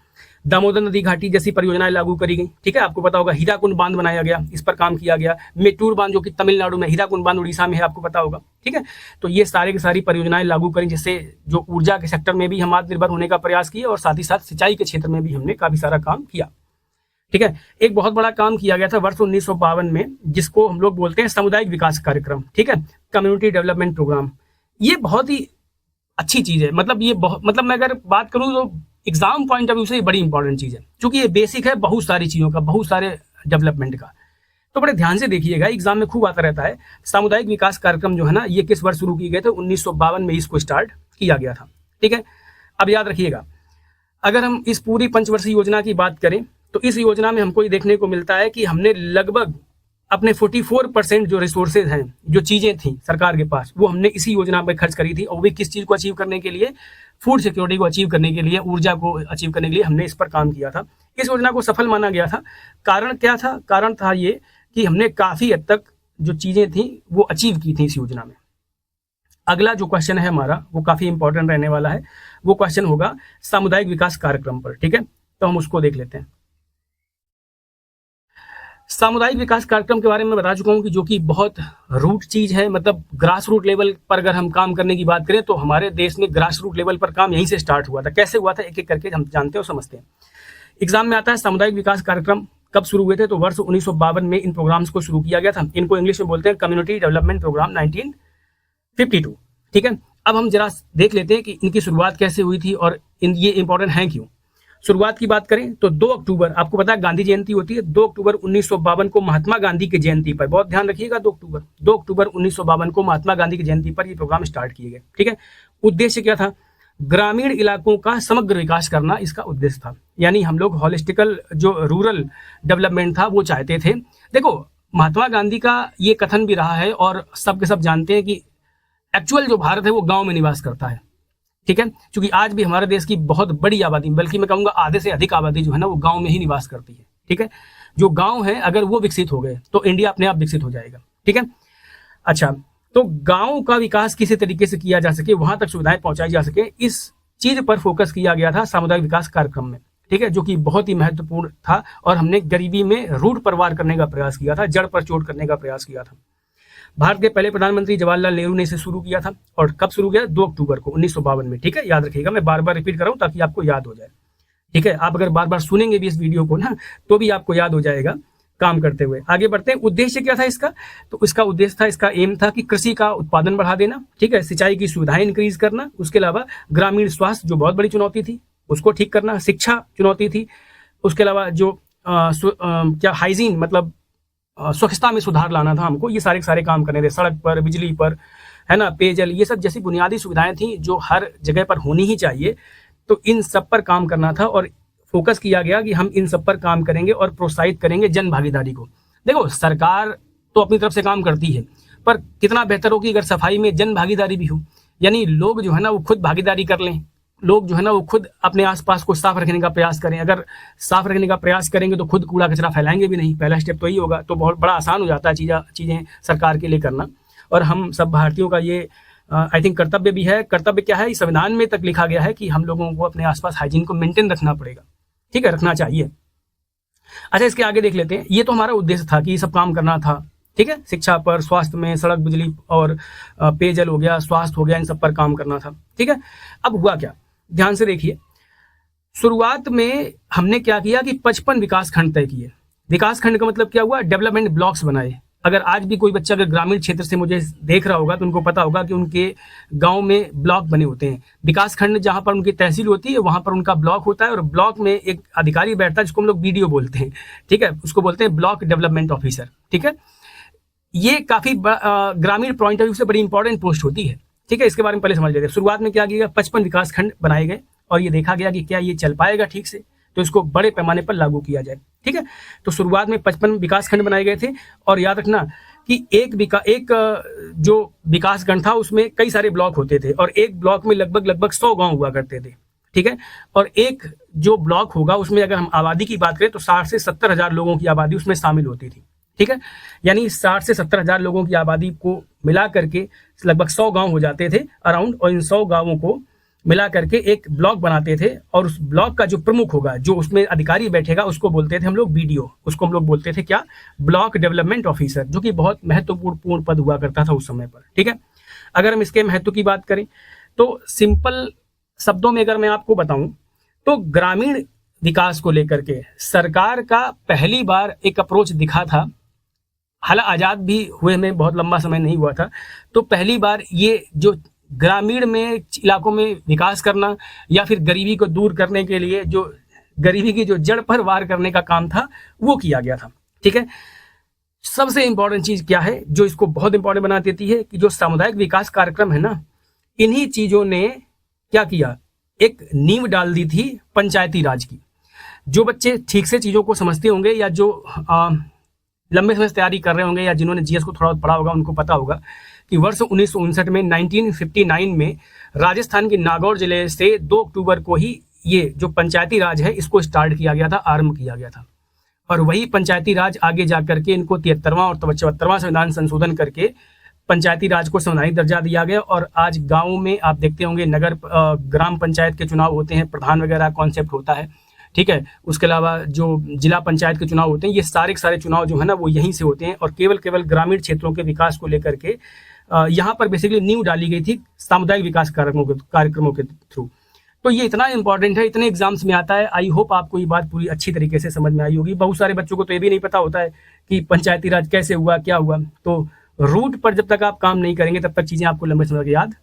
दामोदर नदी घाटी जैसी परियोजनाएं लागू करी गई। ठीक है, आपको पता होगा हीराकुंड बांध बनाया गया, इस पर काम किया गया। मेट्टूर बांध जो कि तमिलनाडु में, हीराकुंड बांध उड़ीसा में है, आपको पता होगा। ठीक है, तो ये सारे की सारी परियोजनाएं लागू करी, जिससे जो ऊर्जा के सेक्टर में भी हम आत्मनिर्भर होने का प्रयास किए और साथ ही साथ सिंचाई के क्षेत्र में भी हमने काफी सारा काम किया। ठीक है, एक बहुत बड़ा काम किया गया था वर्ष 1952 में, जिसको हम लोग बोलते हैं सामुदायिक विकास कार्यक्रम। ठीक है, कम्युनिटी डेवलपमेंट प्रोग्राम। ये बहुत ही अच्छी चीज है, मतलब ये बहुत, मतलब मैं अगर बात करूं तो एग्जाम पॉइंट ऑफ व्यू से ये बड़ी इंपॉर्टेंट चीज है, क्योंकि ये बेसिक है बहुत सारी चीजों का, बहुत सारे डेवलपमेंट का। तो बड़े ध्यान से देखिएगा, एग्जाम में खूब आता रहता है। सामुदायिक विकास कार्यक्रम जो है ना, ये किस वर्ष शुरू किए गए थे, 1952 में इसको स्टार्ट किया गया था। ठीक है, अब याद रखिएगा, अगर हम इस पूरी पंचवर्षीय योजना की बात करें तो इस योजना में हमको ये देखने को मिलता है कि हमने लगभग अपने 44% जो रिसोर्सेज हैं, जो चीजें थी सरकार के पास, वो हमने इसी योजना पर खर्च करी थी। और भी किस चीज को अचीव करने के लिए, फूड सिक्योरिटी को अचीव करने के लिए, ऊर्जा को अचीव करने के लिए हमने इस पर काम किया था। इस योजना को सफल माना गया था। कारण क्या था, कारण था ये कि हमने काफी हद तक जो चीजें थी वो अचीव की थी इस योजना में। अगला जो क्वेश्चन है हमारा वो काफी इंपॉर्टेंट रहने वाला है, वो क्वेश्चन होगा सामुदायिक विकास कार्यक्रम पर। ठीक है, तो हम उसको देख लेते हैं। सामुदायिक विकास कार्यक्रम के बारे में बता चुका हूं कि जो कि बहुत रूट चीज है, मतलब ग्रास रूट लेवल पर अगर हम काम करने की बात करें तो हमारे देश में ग्रास रूट लेवल पर काम यहीं से स्टार्ट हुआ था। कैसे हुआ था, एक एक करके हम जानते हैं और समझते हैं। एग्जाम में आता है सामुदायिक विकास कार्यक्रम कब शुरू हुए थे, तो वर्ष 1952 में इन प्रोग्राम्स को शुरू किया गया था। इनको इंग्लिश में बोलते हैं कम्युनिटी डेवलपमेंट प्रोग्राम 1952। ठीक है, अब हम जरा देख लेते हैं कि इनकी शुरुआत कैसे हुई थी और ये इंपॉर्टेंट है क्यों। शुरुआत की बात करें तो 2 अक्टूबर, आपको पता है गांधी जयंती होती है 2 अक्टूबर 1952 को महात्मा गांधी की जयंती पर, बहुत ध्यान रखिएगा 2 अक्टूबर 1952 को महात्मा गांधी की जयंती पर ये प्रोग्राम स्टार्ट किए गए। ठीक है, उद्देश्य क्या था? ग्रामीण इलाकों का समग्र विकास करना इसका उद्देश्य था। यानी हम लोग हॉलिस्टिकल जो रूरल डेवलपमेंट था वो चाहते थे। देखो, महात्मा गांधी का ये कथन भी रहा है और सब के सब जानते हैं कि एक्चुअल जो भारत है वो गांव में निवास करता है। ठीक है, क्योंकि आज भी हमारे देश की बहुत बड़ी आबादी, बल्कि मैं कहूंगा आधे से अधिक आबादी जो है ना वो गांव में ही निवास करती है। ठीक है, जो गांव है अगर वो विकसित हो गए तो इंडिया अपने आप विकसित हो जाएगा। ठीक है, अच्छा, तो गांव का विकास किसी तरीके से किया जा सके, वहां तक सुविधाएं पहुंचाई जा सके, इस चीज पर फोकस किया गया था सामुदायिक विकास कार्यक्रम में। ठीक है, जो कि बहुत ही महत्वपूर्ण था और हमने गरीबी में रूट पर वार करने का प्रयास किया था, जड़ पर चोट करने का प्रयास किया था। भारत के पहले प्रधानमंत्री जवाहरलाल नेहरू ने इसे शुरू किया था और कब शुरू किया? 2 अक्टूबर को 1952 में। ठीक है, याद रखिएगा, मैं बार बार रिपीट कर रहा हूं ताकि आपको याद हो जाए। ठीक है, आप अगर बार बार सुनेंगे भी इस वीडियो को ना तो भी आपको याद हो जाएगा काम करते हुए। आगे बढ़ते हैं, उद्देश्य क्या था इसका? तो इसका उद्देश्य था, इसका एम था कि कृषि का उत्पादन बढ़ा देना। ठीक है, सिंचाई की सुविधाएं इंक्रीज करना, उसके अलावा ग्रामीण स्वास्थ्य जो बहुत बड़ी चुनौती थी उसको ठीक करना, शिक्षा चुनौती थी, उसके अलावा जो क्या हाइजीन मतलब स्वच्छता में सुधार लाना था हमको। ये सारे काम करने थे, सड़क पर, बिजली पर, है ना, पेयजल, ये सब जैसी बुनियादी सुविधाएं थी जो हर जगह पर होनी ही चाहिए। तो इन सब पर काम करना था और फोकस किया गया कि हम इन सब पर काम करेंगे और प्रोत्साहित करेंगे जन भागीदारी को। देखो, सरकार तो अपनी तरफ से काम करती है, पर कितना बेहतर हो कि अगर सफाई में जन भागीदारी भी हो, यानी लोग जो है ना वो खुद भागीदारी कर लें, लोग जो है ना वो खुद अपने आसपास को साफ रखने का प्रयास करें। अगर साफ रखने का प्रयास करेंगे तो खुद कूड़ा कचरा फैलाएंगे भी नहीं, पहला स्टेप तो यही होगा। तो बहुत बड़ा आसान हो जाता है चीजें सरकार के लिए करना, और हम सब भारतीयों का ये आई थिंक कर्तव्य भी है। कर्तव्य क्या है? इस संविधान में तक लिखा गया है कि हम लोगों को अपने आसपास हाइजीन को मेंटेन रखना पड़ेगा। ठीक है, रखना चाहिए। अच्छा, इसके आगे देख लेते हैं। ये तो हमारा उद्देश्य था कि ये सब काम करना था। ठीक है, शिक्षा पर, स्वास्थ्य में, सड़क, बिजली और पेयजल हो गया, स्वास्थ्य हो गया, इन सब पर काम करना था। ठीक है, अब हुआ क्या? ध्यान से देखिए, शुरुआत में हमने क्या किया कि 55 विकास खंड तय किए। विकास खंड का मतलब क्या हुआ? डेवलपमेंट ब्लॉक्स बनाए। अगर आज भी कोई बच्चा अगर ग्रामीण क्षेत्र से मुझे देख रहा होगा तो उनको पता होगा कि उनके गांव में ब्लॉक बने होते हैं। विकास खंड जहां पर उनकी तहसील होती है वहां पर उनका ब्लॉक होता है, और ब्लॉक में एक अधिकारी बैठता है जिसको हम लोग बीडीओ बोलते हैं। ठीक है, उसको बोलते हैं ब्लॉक डेवलपमेंट ऑफिसर। ठीक है, ये काफी ग्रामीण पॉइंट ऑफ व्यू से बड़ी इंपॉर्टेंट पोस्ट होती है। ठीक है, इसके बारे में पहले समझ लेते हैं। शुरुआत में क्या किया गया? 55 विकास खंड बनाए गए और ये देखा गया कि क्या ये चल पाएगा ठीक से, तो इसको बड़े पैमाने पर लागू किया जाए। ठीक है, तो शुरुआत में 55 विकास खंड बनाए गए थे, और याद रखना कि एक जो विकास खंड था उसमें कई सारे ब्लॉक होते थे, और एक ब्लॉक में लगभग 100 गांव हुआ करते थे। ठीक है, और एक जो ब्लॉक होगा उसमें अगर हम आबादी की बात करें तो 60 से 70 हजार लोगों की आबादी उसमें शामिल होती थी। ठीक है, यानी 60 से 70 हजार लोगों की आबादी को मिला करके लगभग 100 गांव हो जाते थे अराउंड, और इन 100 गांवों को मिला करके एक ब्लॉक बनाते थे, और उस ब्लॉक का जो प्रमुख होगा, जो उसमें अधिकारी बैठेगा, उसको बोलते थे हम लोग बीडीओ। उसको हम लोग बोलते थे क्या? ब्लॉक डेवलपमेंट ऑफिसर, जो कि बहुत महत्वपूर्ण पद हुआ करता था उस समय पर। ठीक है, अगर हम इसके महत्व की बात करें तो सिंपल शब्दों में अगर मैं आपको बताऊं तो ग्रामीण विकास को लेकर के सरकार का पहली बार एक अप्रोच दिखा था। हालांकि आजाद भी हुए में बहुत लंबा समय नहीं हुआ था, तो पहली बार ये जो ग्रामीण में इलाकों में विकास करना या फिर गरीबी को दूर करने के लिए जो गरीबी की जो जड़ पर वार करने का काम था वो किया गया था। ठीक है, सबसे इंपॉर्टेंट चीज क्या है जो इसको बहुत इंपॉर्टेंट बना देती है कि जो सामुदायिक विकास कार्यक्रम है ना, इन्हीं चीजों ने क्या किया? एक नींव डाल दी थी पंचायती राज की। जो बच्चे ठीक से चीजों को समझते होंगे या जो लंबे समय से तैयारी कर रहे होंगे या जिन्होंने जीएस को थोड़ा पढ़ा होगा उनको पता होगा कि वर्ष 1959 में 1959 में राजस्थान के नागौर जिले से 2 अक्टूबर को ही ये जो पंचायती राज है इसको स्टार्ट किया गया था, आरंभ किया गया था। और वही पंचायती राज आगे जाकर के इनको 73वां और 74वां संविधान संशोधन करके पंचायती राज को संवैधानिक दर्जा दिया गया। और आज गाँव में आप देखते होंगे नगर ग्राम पंचायत के चुनाव होते हैं, प्रधान वगैरह कॉन्सेप्ट होता है। ठीक है, उसके अलावा जो जिला पंचायत के चुनाव होते हैं, ये सारे चुनाव जो है ना वो यहीं से होते हैं। और केवल ग्रामीण क्षेत्रों के विकास को लेकर के यहाँ पर बेसिकली नींव डाली गई थी सामुदायिक विकास कार्यक्रमों के थ्रू। तो ये इतना इंपॉर्टेंट है, इतने एग्जाम्स में आता है। आई होप आपको ये बात पूरी अच्छी तरीके से समझ में आई होगी। बहुत सारे बच्चों को तो ये भी नहीं पता होता है कि पंचायती राज कैसे हुआ, क्या हुआ। तो रूट पर जब तक आप काम नहीं करेंगे तब तक चीजें आपको लंबे समय तक याद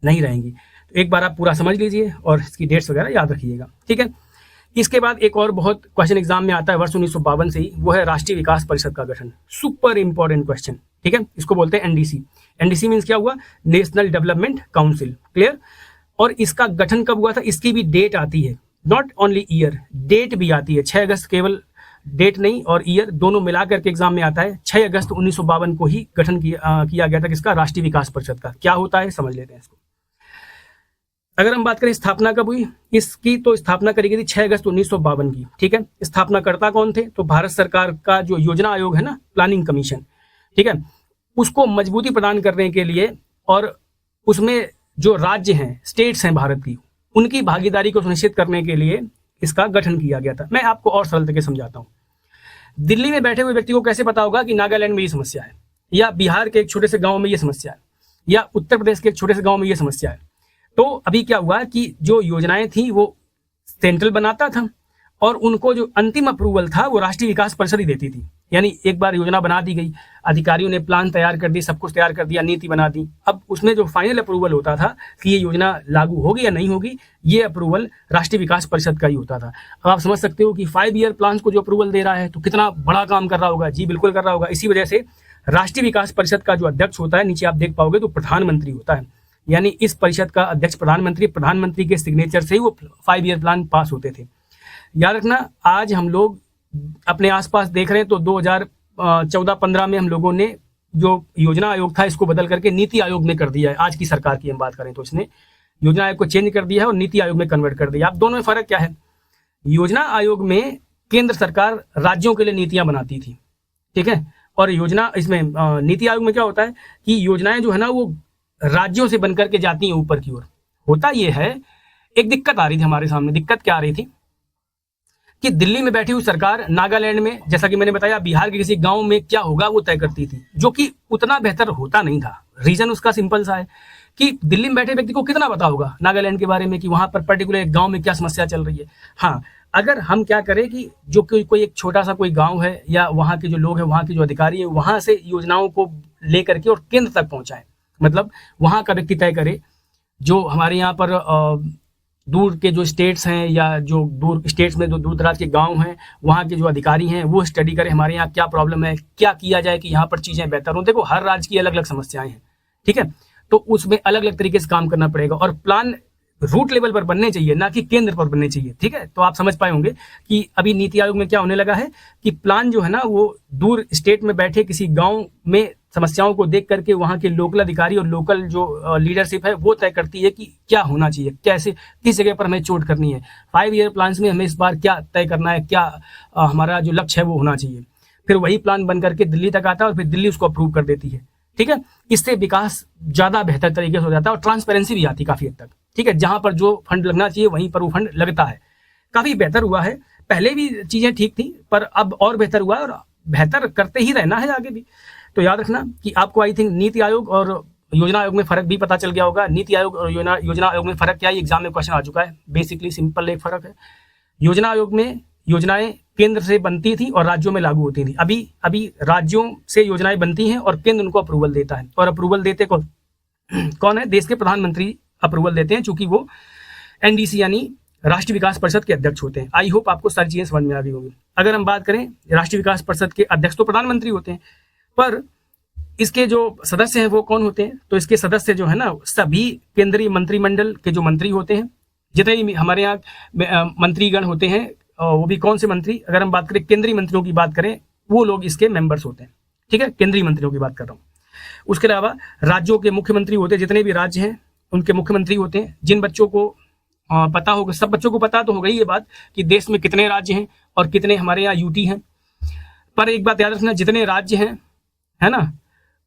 नहीं रहेंगी। तो एक बार आप पूरा समझ लीजिए और इसकी डेट्स वगैरह याद रखिएगा। ठीक है, इसके बाद एक और बहुत क्वेश्चन एग्जाम में आता है वर्ष 1952 से ही, वो है राष्ट्रीय विकास परिषद का गठन। सुपर इंपॉर्टेंट क्वेश्चन, ठीक है। इसको बोलते हैं एनडीसी। एनडीसी मीन्स क्या हुआ? National development council, clear. और इसका गठन कब हुआ था, इसकी भी डेट आती है, नॉट ओनली ईयर, डेट भी आती है। 6 अगस्त, केवल डेट नहीं और ईयर दोनों मिला करके एग्जाम में आता है। 6 अगस्त 1952 को ही गठन किया गया था किसका? राष्ट्रीय विकास परिषद का। क्या होता है समझ लेते हैं इसको। अगर हम बात करें स्थापना कब हुई इसकी, तो स्थापना करी गई थी 6 अगस्त 1952 की, ठीक है। स्थापनाकर्ता कौन थे? तो भारत सरकार का जो योजना आयोग है ना, प्लानिंग कमीशन, ठीक है, उसको मजबूती प्रदान करने के लिए और उसमें जो राज्य हैं, स्टेट्स हैं भारत की, उनकी भागीदारी को सुनिश्चित करने के लिए इसका गठन किया गया था। मैं आपको और सरल तरीके समझाता हूँ। दिल्ली में बैठे हुए व्यक्ति को कैसे पता होगा कि नागालैंड में ये समस्या है, या बिहार के एक छोटे से गांव में ये समस्या है, या उत्तर प्रदेश के एक छोटे से गांव में ये समस्या है। तो अभी क्या हुआ कि जो योजनाएं थी वो सेंट्रल बनाता था और उनको जो अंतिम अप्रूवल था वो राष्ट्रीय विकास परिषद ही देती थी। यानी एक बार योजना बना दी गई, अधिकारियों ने प्लान तैयार कर दी, सब कुछ तैयार कर दिया, नीति बना दी। अब उसमें जो फाइनल अप्रूवल होता था कि ये योजना लागू होगी या नहीं होगी, ये अप्रूवल राष्ट्रीय विकास परिषद का ही होता था। अब आप समझ सकते हो कि 5 ईयर प्लान को जो अप्रूवल दे रहा है तो कितना बड़ा काम कर रहा होगा। जी बिल्कुल कर रहा होगा। इसी वजह से राष्ट्रीय विकास परिषद का जो अध्यक्ष होता है, नीचे आप देख पाओगे तो प्रधानमंत्री होता है। यानी इस परिषद का अध्यक्ष प्रधानमंत्री के सिग्नेचर से ही वो 5 ईयर प्लान पास होते थे। याद रखना, आज हम लोग अपने आसपास देख रहे हैं तो 2014-15 में हम लोगों ने जो योजना आयोग था इसको बदल करके नीति आयोग में कर दिया है। आज की सरकार की हम बात करें तो इसने योजना आयोग को चेंज कर दिया है और नीति आयोग में कन्वर्ट कर दिया। अब दोनों में फर्क क्या है? योजना आयोग में केंद्र सरकार राज्यों के लिए नीतियां बनाती थी, ठीक है, और योजना इसमें नीति आयोग में क्या होता है कि योजनाएं जो है ना वो राज्यों से बनकर के जाती हैं ऊपर की ओर। होता यह है, एक दिक्कत आ रही थी हमारे सामने। दिक्कत क्या आ रही थी कि दिल्ली में बैठी हुई सरकार नागालैंड में, जैसा कि मैंने बताया, बिहार के किसी गांव में क्या होगा वो तय करती थी, जो कि उतना बेहतर होता नहीं था। रीजन उसका सिंपल सा है कि दिल्ली में बैठे व्यक्ति को कितना पता होगा नागालैंड के बारे में कि वहां पर पर्टिकुलर एक गांव में क्या समस्या चल रही है। हाँ, अगर हम क्या करें कि जो कोई एक छोटा सा कोई गांव है या वहां के जो लोग हैं, वहां के जो अधिकारी है, वहां से योजनाओं को लेकर के और केंद्र तक पहुंचाएं, मतलब वहां का व्यक्ति तय करे। जो हमारे यहाँ पर दूर के जो स्टेट्स हैं या जो दूर स्टेट्स में जो दूर दराज के गांव हैं, वहाँ के जो अधिकारी हैं वो स्टडी करें हमारे यहाँ क्या प्रॉब्लम है, क्या किया जाए कि यहाँ पर चीज़ें बेहतर हों। देखो, हर राज्य की अलग अलग समस्याएं हैं, ठीक है, तो उसमें अलग अलग तरीके से काम करना पड़ेगा और प्लान रूट लेवल पर बनने चाहिए, ना कि केंद्र पर बनने चाहिए, ठीक है। तो आप समझ पाए होंगे कि अभी नीति आयोग में क्या होने लगा है कि प्लान जो है ना वो दूर स्टेट में बैठे किसी गाँव में समस्याओं को देख करके वहां के लोकल अधिकारी और लोकल जो लीडरशिप है वो तय करती है कि क्या होना चाहिए, कैसे, किस जगह पर हमें चोट करनी है, 5 ईयर प्लान्स में हमें इस बार क्या तय करना है, क्या हमारा जो लक्ष्य है वो होना चाहिए। फिर वही प्लान बन करके दिल्ली तक आता है और फिर दिल्ली उसको अप्रूव कर देती है, ठीक है। इससे विकास ज्यादा बेहतर तरीके से हो जाता है और ट्रांसपेरेंसी भी आती है काफी हद तक, ठीक है। जहां पर जो फंड लगना चाहिए वहीं पर वो फंड लगता है। काफी बेहतर हुआ है, पहले भी चीजें ठीक थी पर अब और बेहतर हुआ है और बेहतर करते ही रहना है आगे भी। तो याद रखना कि आपको आई थिंक नीति आयोग और योजना आयोग में फर्क भी पता चल गया होगा। नीति आयोग और योजना आयोग में फर्क क्या है, एग्जाम में क्वेश्चन आ चुका है। बेसिकली सिंपल एक फर्क है, योजना आयोग में योजनाएं केंद्र से बनती थी और राज्यों में लागू होती थी। अभी राज्यों से योजनाएं बनती हैं और केंद्र उनको अप्रूवल देता है, और अप्रूवल देते कौन है? देश के प्रधानमंत्री अप्रूवल देते हैं, चूंकि वो एनडीसी यानी राष्ट्रीय विकास परिषद के अध्यक्ष होते हैं। आई होप आपको सारी चीजें समझ में आ गई होंगी। अगर हम बात करें राष्ट्रीय विकास परिषद के अध्यक्ष तो प्रधानमंत्री होते हैं, पर इसके जो सदस्य हैं वो कौन होते हैं? तो इसके सदस्य जो है ना सभी केंद्रीय मंत्रिमंडल के जो मंत्री होते हैं, जितने भी हमारे यहाँ मंत्रीगण होते हैं, वो भी कौन से मंत्री, अगर हम बात करें केंद्रीय मंत्रियों की बात करें, वो लोग इसके मेंबर्स होते हैं, ठीक है, केंद्रीय मंत्रियों की बात कर रहा हूँ। उसके अलावा राज्यों के मुख्यमंत्री होते हैं, जितने भी राज्य हैं उनके मुख्यमंत्री होते हैं। जिन बच्चों को पता होगा, सब बच्चों को पता तो हो गई ये बात कि देश में कितने राज्य हैं और कितने हमारे यहाँ यूटी हैं, पर एक बात याद रखना, जितने राज्य हैं, है ना,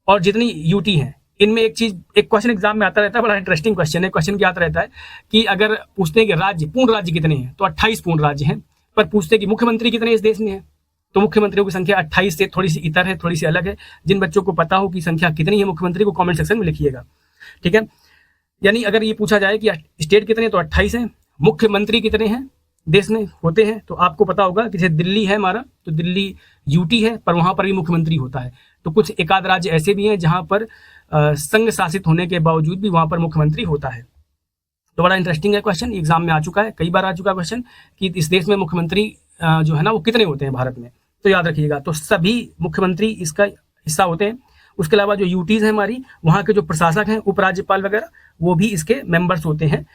और जितनी यूटी हैं, इनमें एक क्वेश्चन एग्जाम में आता रहता है, बड़ा इंटरेस्टिंग क्वेश्चन है। क्वेश्चन क्या आता रहता है कि अगर पूछते हैं कि राज्य, पूर्ण राज्य कितने हैं, तो 28 पूर्ण राज्य हैं, पर पूछते हैं कि मुख्यमंत्री कितने इस देश में हैं, तो मुख्यमंत्रियों की संख्या 28 से थोड़ी सी इतर है, थोड़ी सी अलग है। जिन बच्चों को पता हो कि संख्या कितनी है मुख्यमंत्री को कमेंट सेक्शन में लिखिएगा, ठीक है। यानी अगर ये पूछा जाए कि स्टेट कितने, तो 28 हैं, मुख्यमंत्री कितने हैं देश में होते हैं, तो आपको पता होगा कि जैसे दिल्ली है हमारा, तो दिल्ली यूटी है, पर वहां पर भी मुख्यमंत्री होता है। तो कुछ एकाध राज्य ऐसे भी हैं जहां पर संघ शासित होने के बावजूद भी वहां पर मुख्यमंत्री होता है। तो बड़ा इंटरेस्टिंग है क्वेश्चन, एग्जाम में आ चुका है, कई बार आ चुका क्वेश्चन कि इस देश में मुख्यमंत्री जो है ना वो कितने होते हैं भारत में, तो याद रखिएगा। तो सभी मुख्यमंत्री इसका हिस्सा होते हैं। उसके अलावा जो यूटीज हैं हमारी, वहाँ के जो प्रशासक हैं, उपराज्यपाल वगैरह, वो भी इसके मेंबर्स होते हैं।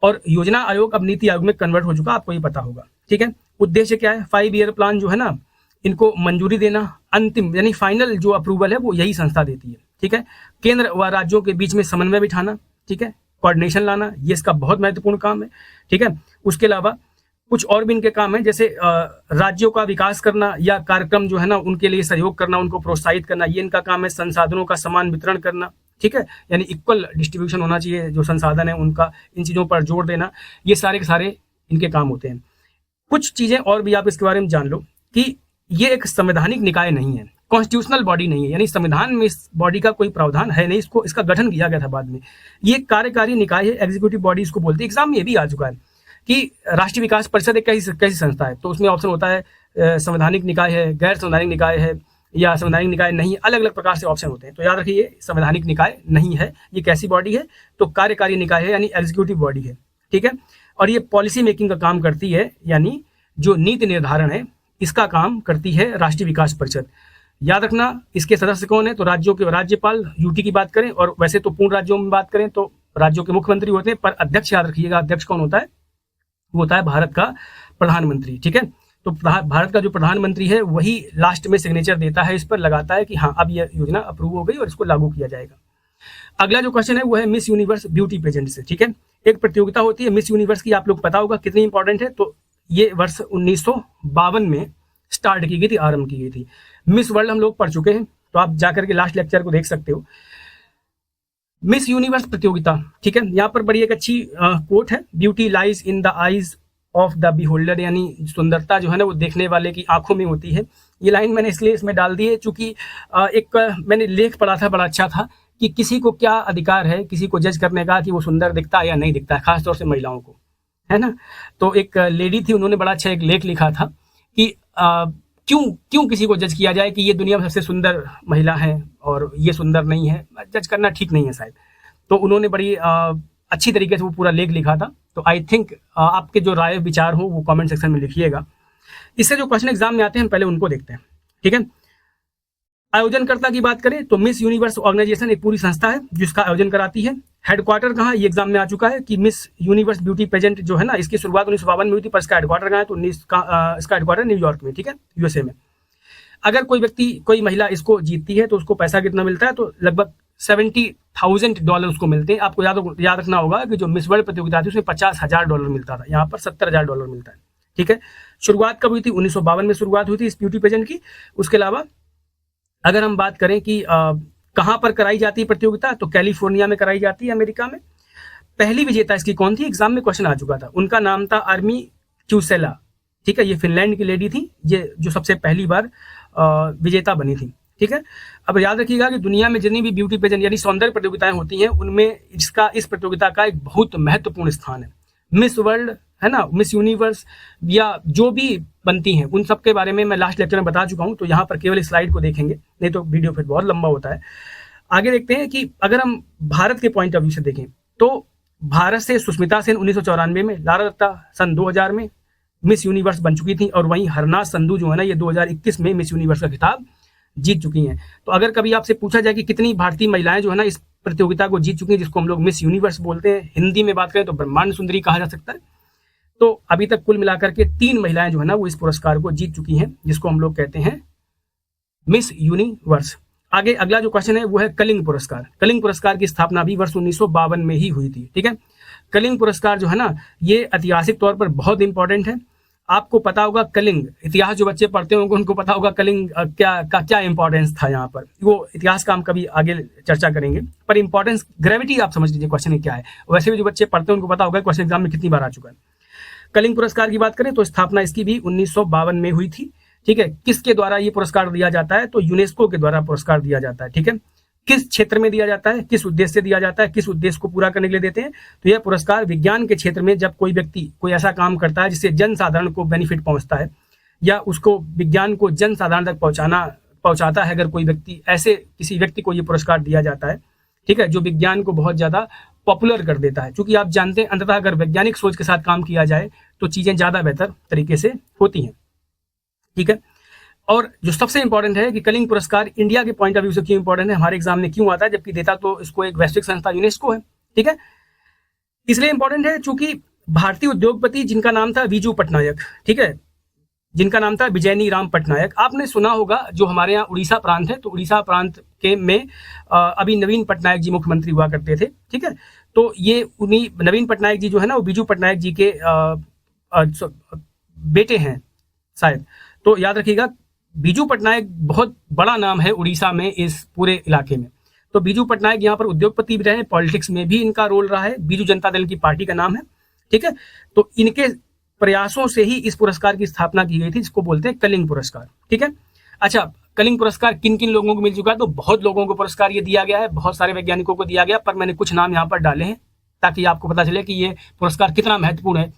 और योजना आयोग अब नीति आयोग में कन्वर्ट हो चुका, आपको ये पता होगा, ठीक है। उद्देश्य क्या है, 5 ईयर प्लान जो है ना, इनको मंजूरी देना, अंतिम यानी फाइनल जो अप्रूवल है वो यही संस्था देती है, ठीक है। केंद्र व राज्यों के बीच में समन्वय बिठाना, ठीक है, कोऑर्डिनेशन लाना, ये इसका बहुत महत्वपूर्ण काम है, ठीक है। उसके अलावा कुछ और भी इनके काम है, जैसे राज्यों का विकास करना या कार्यक्रम जो है ना उनके लिए सहयोग करना, उनको प्रोत्साहित करना, ये इनका काम है। संसाधनों का समान वितरण करना, ठीक है, यानी इक्वल डिस्ट्रीब्यूशन होना चाहिए, जो संसाधन है उनका, इन चीज़ों पर जोर देना, ये सारे के सारे इनके काम होते हैं। कुछ चीज़ें और भी आप इसके बारे में जान लो कि ये एक संवैधानिक निकाय नहीं है, कॉन्स्टिट्यूशनल बॉडी नहीं है, यानी संविधान में इस बॉडी का कोई प्रावधान है नहीं, इसका गठन किया गया था बाद में। ये कार्यकारी निकाय है, एग्जीक्यूटिव बॉडी इसको बोलते हैं। एग्जाम में ये भी आ चुका है कि राष्ट्रीय विकास परिषद एक कैसी संस्था है, तो उसमें ऑप्शन होता है संवैधानिक निकाय है, गैर संवैधानिक निकाय है, या संवैधानिक निकाय नहीं, अलग अलग प्रकार से ऑप्शन होते हैं। तो याद रखिए ये संवैधानिक निकाय नहीं है, ये कैसी बॉडी है, तो कार्यकारी निकाय है, यानी एग्जीक्यूटिव बॉडी है, ठीक है। और ये पॉलिसी मेकिंग का काम करती है, यानी जो नीति निर्धारण है इसका काम करती है राष्ट्रीय विकास परिषद। याद रखना इसके सदस्य कौन है, तो राज्यों के राज्यपाल, यूटी की बात करें, और वैसे तो पूर्ण राज्यों में बात करें तो राज्यों के मुख्यमंत्री होते हैं, पर अध्यक्ष याद रखिएगा, अध्यक्ष कौन होता है, वो होता है भारत का प्रधानमंत्री, ठीक है। तो भारत का जो प्रधानमंत्री है वही लास्ट में सिग्नेचर देता है, इस पर लगाता है कि हाँ अब यह योजना अप्रूव हो गई और इसको लागू किया जाएगा। अगला जो क्वेश्चन है वो है मिस यूनिवर्स ब्यूटी पेजेंट से, ठीक है। एक प्रतियोगिता होती है मिस यूनिवर्स की, आप लोग पता होगा कितनी इंपॉर्टेंट है। तो ये वर्ष 1952 में स्टार्ट की गई थी, आरंभ की गई थी। मिस वर्ल्ड हम लोग पढ़ चुके हैं, तो आप जाकर के लास्ट लेक्चर को देख सकते हो। मिस यूनिवर्स प्रतियोगिता, ठीक है, यहाँ पर बड़ी एक अच्छी कोट है, beauty lies in the eyes of the beholder, यानी सुंदरता जो है ना वो देखने वाले की आंखों में होती है। ये लाइन मैंने इसलिए इसमें डाल दी है चूंकि एक मैंने लेख पढ़ा था, बड़ा अच्छा था, कि किसी को क्या अधिकार है किसी को जज करने का कि वो सुंदर दिखता है या नहीं दिखता है, खासतौर से महिलाओं को, है ना। तो एक लेडी थी, उन्होंने बड़ा अच्छा एक लेख लिखा था कि क्यों किसी को जज किया जाए कि ये दुनिया में सबसे सुंदर महिला है और ये सुंदर नहीं है, जज करना ठीक नहीं है शायद। तो उन्होंने बड़ी अच्छी तरीके से वो पूरा लेख लिखा था। तो आई थिंक आपके जो राय विचार हो वो कमेंट सेक्शन में लिखिएगा। इससे जो क्वेश्चन एग्जाम में आते हैं हम पहले उनको देखते हैं, ठीक है। आयोजनकर्ता की बात करें तो मिस यूनिवर्स ऑर्गेनाइजेशन एक पूरी संस्था है जिसका आयोजन कराती है। हेडक्वार्टर कहाँ, ये एग्जाम में आ चुका है कि मिस यूनिवर्स ब्यूटी पेजेंट जो है ना इसकी शुरुआत 1952 में हुई थी, पर इसका हेडक्वार्टर कहाँ है, तो इसका हेडक्वार्टर न्यूयॉर्क में, ठीक है, यूएसए में। अगर कोई महिला इसको जीतती है तो उसको पैसा कितना मिलता है, तो लगभग $70,000 उसको मिलते हैं। आपको याद रखना होगा कि जो मिस वर्ल्ड प्रतियोगिता थी उसमें $50,000 मिलता था, यहाँ पर $70,000 मिलता है, ठीक है। शुरुआत कब हुई थी, 1952 में शुरुआत हुई थी इस ब्यूटी पेजेंट की। उसके अलावा अगर हम बात करें कि कहाँ पर कराई जाती है प्रतियोगिता, तो कैलिफोर्निया में कराई जाती है, अमेरिका में। पहली विजेता इसकी कौन थी, एग्जाम में क्वेश्चन आ चुका था, उनका नाम था आर्मी क्यूसेला, ठीक है। ये फिनलैंड की लेडी थी, ये जो सबसे पहली बार विजेता बनी थी, ठीक है। अब याद रखिएगा कि दुनिया में जितनी भी ब्यूटी पेजेंट यानी सौंदर्य प्रतियोगिताएं होती हैं उनमें इस प्रतियोगिता का एक बहुत महत्वपूर्ण स्थान है। मिस वर्ल्ड है ना, मिस यूनिवर्स या जो भी बनती हैं उन सब के बारे में मैं लास्ट लेक्चर में बता चुका हूं, तो यहाँ पर केवल स्लाइड को देखेंगे, नहीं तो वीडियो फिर बहुत लंबा होता है। आगे देखते हैं कि अगर हम भारत के पॉइंट ऑफ व्यू से देखें तो भारत से सुष्मिता सेन 1994 में, लारा दत्ता सन 2000 में मिस यूनिवर्स बन चुकी थी, और वहीं हरनाज संधू जो है ना ये 2021 में मिस यूनिवर्स का खिताब जीत चुकी हैं। तो अगर कभी आपसे पूछा जाए कि कितनी भारतीय महिलाएं जो है ना इस प्रतियोगिता को जीत चुकी हैं, जिसको हम लोग मिस यूनिवर्स बोलते हैं, हिंदी में बात करें तो ब्रह्मांड सुंदरी कहा जा सकता है, तो अभी तक कुल मिलाकर के 3 महिलाएं जो है ना वो इस पुरस्कार को जीत चुकी हैं, जिसको हम लोग कहते हैं मिस यूनिवर्स। आगे अगला जो क्वेश्चन है वो है कलिंग पुरस्कार। कलिंग पुरस्कार की स्थापना भी वर्ष 1952 में ही हुई थी, ठीक है। कलिंग पुरस्कार जो है ना ये ऐतिहासिक तौर पर बहुत इंपॉर्टेंट है। आपको पता होगा कलिंग, इतिहास जो बच्चे पढ़ते होंगे उनको पता होगा कलिंग क्या इंपॉर्टेंस था यहाँ पर, वो इतिहास का हम कभी आगे चर्चा करेंगे, पर इंपॉर्टेंस ग्रेविटी आप समझ लीजिए क्वेश्चन क्या है। वैसे भी जो बच्चे पढ़ते हैं उनको पता होगा क्वेश्चन एग्जाम में कितनी बार आ चुका है। कलिंग पुरस्कार की बात करें तो स्थापना इसकी भी 1952 में हुई थी, ठीक है। किसके द्वारा ये पुरस्कार दिया जाता है, तो यूनेस्को के द्वारा पुरस्कार दिया जाता है, ठीक है। किस क्षेत्र में दिया जाता है, किस उद्देश्य से दिया जाता है, किस उद्देश्य को पूरा करने के लिए देते हैं, तो यह पुरस्कार विज्ञान के क्षेत्र में जब कोई व्यक्ति कोई ऐसा काम करता है जिससे जन साधारण को बेनिफिट पहुंचता है, या उसको विज्ञान को जन साधारण तक पहुंचाता है, अगर कोई व्यक्ति, ऐसे किसी व्यक्ति को ये पुरस्कार दिया जाता है, ठीक है, जो विज्ञान को बहुत ज्यादा पॉपुलर कर देता है, क्योंकि आप जानते हैं अंततः अगर वैज्ञानिक सोच के साथ काम किया जाए तो चीजें ज्यादा बेहतर तरीके से होती हैं। ठीक है, और जो सबसे इंपॉर्टेंट है कि कलिंग पुरस्कार इंडिया के पॉइंट ऑफ व्यू से क्यों इंपॉर्टेंट है, हमारे एग्जाम में क्यों आता है, जबकि देता तो इसको एक वैश्विक संस्था यूनेस्को है। ठीक है, इसलिए इंपॉर्टेंट है चूंकि भारतीय उद्योगपति जिनका नाम था विजू पटनायक, ठीक है, जिनका नाम था विजयनी राम पटनायक, आपने सुना होगा, जो हमारे यहाँ उड़ीसा प्रांत है, तो उड़ीसा प्रांत के में अभी नवीन पटनायक जी मुख्यमंत्री हुआ करते थे। ठीक है, तो ये उन्हीं नवीन पटनायक जी जो है ना, वो बिजू पटनायक जी के बेटे हैं शायद, तो याद रखिएगा बिजू पटनायक बहुत बड़ा नाम है उड़ीसा में, इस पूरे इलाके में। तो बिजू पटनायक यहाँ पर उद्योगपति भी रहे, पॉलिटिक्स में भी इनका रोल रहा है, बीजू जनता दल की पार्टी का नाम है। ठीक है, तो इनके प्रयासों से ही इस पुरस्कार की स्थापना की गई थी, जिसको बोलते हैं कलिंग पुरस्कार। ठीक है, अच्छा, कलिंग पुरस्कार किन किन लोगों को मिल चुका है, तो बहुत लोगों को पुरस्कार ये दिया गया है, बहुत सारे वैज्ञानिकों को दिया गया, पर मैंने कुछ नाम यहाँ पर डाले हैं ताकि आपको पता चले कि ये पुरस्कार कितना महत्वपूर्ण है।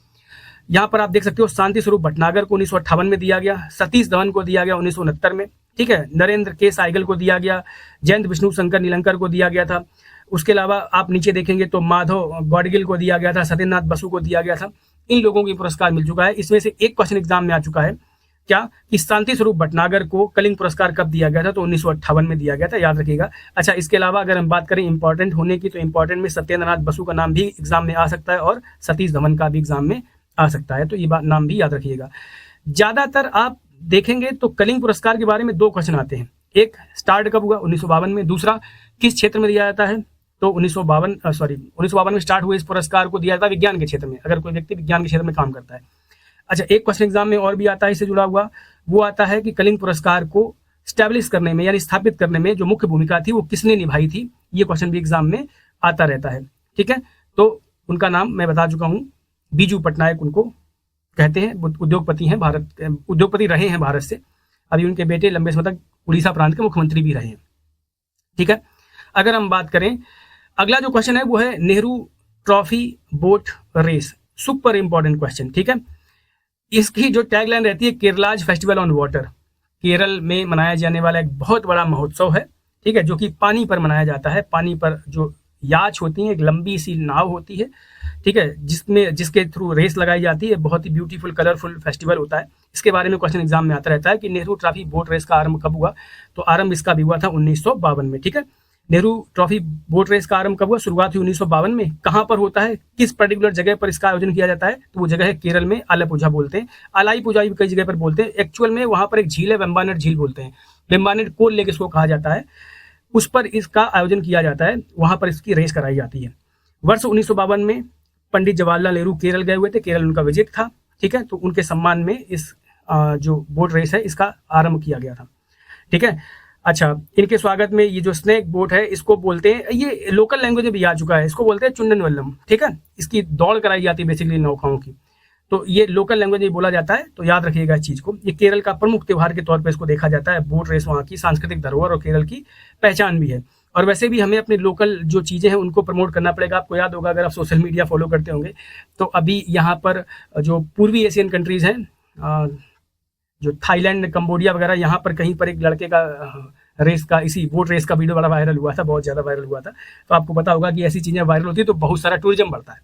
यहाँ पर आप देख सकते हो, शांति स्वरूप भटनागर को 1958 में दिया गया, सतीश धवन को दिया गया 1969 में। ठीक है, नरेंद्र के साइगल को दिया गया, जयंत विष्णु शंकर नीलंकर को दिया गया था। उसके अलावा आप नीचे देखेंगे तो माधव गौडगिल को दिया गया था, सत्यनाथ बसु को दिया गया था। इन लोगों को पुरस्कार मिल चुका है। इसमें से एक क्वेश्चन एग्जाम में आ चुका है, क्या कि शांति स्वरूप भटनागर को कलिंग पुरस्कार कब दिया गया था, तो 1958 में दिया गया था, याद रखिएगा। अच्छा, इसके अलावा अगर हम बात करें इंपॉर्टेंट होने की, तो इंपॉर्टेंट में सत्येंद्रनाथ बसु का नाम भी एग्जाम में आ सकता है और सतीश धवन का भी एग्जाम में आ सकता है, तो ये नाम भी याद रखिएगा। ज्यादातर आप देखेंगे तो कलिंग पुरस्कार के बारे में दो क्वेश्चन आते हैं, एक स्टार्ट कब हुआ 1952 में, दूसरा किस क्षेत्र में दिया जाता है, तो 1952 में स्टार्ट हुए इस पुरस्कार को दिया जाता है विज्ञान के क्षेत्र में, अगर कोई व्यक्ति विज्ञान के क्षेत्र में काम करता है। अच्छा, एक क्वेश्चन एग्जाम में और भी आता है इससे जुड़ा हुआ, वो आता है कि कलिंग पुरस्कार को स्टैब्लिश करने में यानी स्थापित करने में जो मुख्य भूमिका थी वो किसने निभाई थी, ये क्वेश्चन भी एग्जाम में आता रहता है। ठीक है, तो उनका नाम मैं बता चुका हूँ, बीजू पटनायक उनको कहते हैं, उद्योगपति हैं, उद्योगपति रहे हैं भारत से। अभी उनके बेटे लंबे समय तक उड़ीसा प्रांत के मुख्यमंत्री भी रहे हैं। ठीक है, अगर हम बात करें, अगला जो क्वेश्चन है वो है Nehru trophy boat race, super important question. ठीक है, इसकी जो टैगलाइन रहती है, Kerala's festival on water, Kerala में मनाया जाने वाला एक बहुत बड़ा महोत्सव है। ठीक है, जो कि पानी पर मनाया जाता है, पानी पर जो याच होती है, एक लंबी सी नाव होती है। ठीक है, जिसके थ्रू रेस लगाई जाती है, बहुत ही ब्यूटीफुल कलरफुल फेस्टिवल होता है। इसके बारे में क्वेश्चन एग्जाम में आता रहता है कि नेहरू ट्रॉफी बोट रेस का आरंभ कब हुआ, तो आरंभ इसका भी हुआ था 1952 में। ठीक है, नेहरू ट्रॉफी बोट रेस का आरंभ कब हुआ, शुरुआत हुई 1952 में। कहाँ पर होता है, किस पर्टिकुलर जगह पर इसका आयोजन किया जाता है, तो वो जगह है केरल में, आलापुझा बोलते हैं, अलाई पूजा भी कई जगह पर बोलते हैं। एक्चुअल में वहां पर एक झील है, वेम्बानेट झील बोलते हैं, वेम्बानेट कोल लेक इसको कहा जाता है, उस पर इसका आयोजन किया जाता है, वहां पर इसकी रेस कराई जाती है। वर्ष 1952 में पंडित जवाहरलाल नेहरू केरल गए हुए थे, केरल उनका विजिट था। ठीक है, तो उनके सम्मान में इस जो बोट रेस है इसका आरंभ किया गया था। ठीक है, अच्छा, इनके स्वागत में ये जो स्नेक बोट है इसको बोलते हैं, ये लोकल लैंग्वेज में भी आ चुका है, इसको बोलते हैं चुंडन वल्लम। ठीक है, इसकी दौड़ कराई जाती है बेसिकली नौकाओं की, तो ये लोकल लैंग्वेज में बोला जाता है, तो याद रखिएगा इस चीज को। ये केरल का प्रमुख त्योहार के तौर पर इसको देखा जाता है, बोट रेस वहाँ की सांस्कृतिक धरोहर और केरल की पहचान भी है। और वैसे भी हमें अपने लोकल जो चीजें हैं उनको प्रमोट करना पड़ेगा। आपको याद होगा, अगर आप सोशल मीडिया फॉलो करते होंगे, तो अभी यहाँ पर जो पूर्वी एशियन कंट्रीज हैं, जो थाईलैंड, कंबोडिया वगैरह, यहाँ पर कहीं पर एक लड़के का रेस का, इसी बोट रेस का वीडियो बड़ा वायरल हुआ था, बहुत ज्यादा वायरल हुआ था। तो आपको पता होगा कि ऐसी चीजें वायरल होती है तो बहुत सारा टूरिज्म बढ़ता है,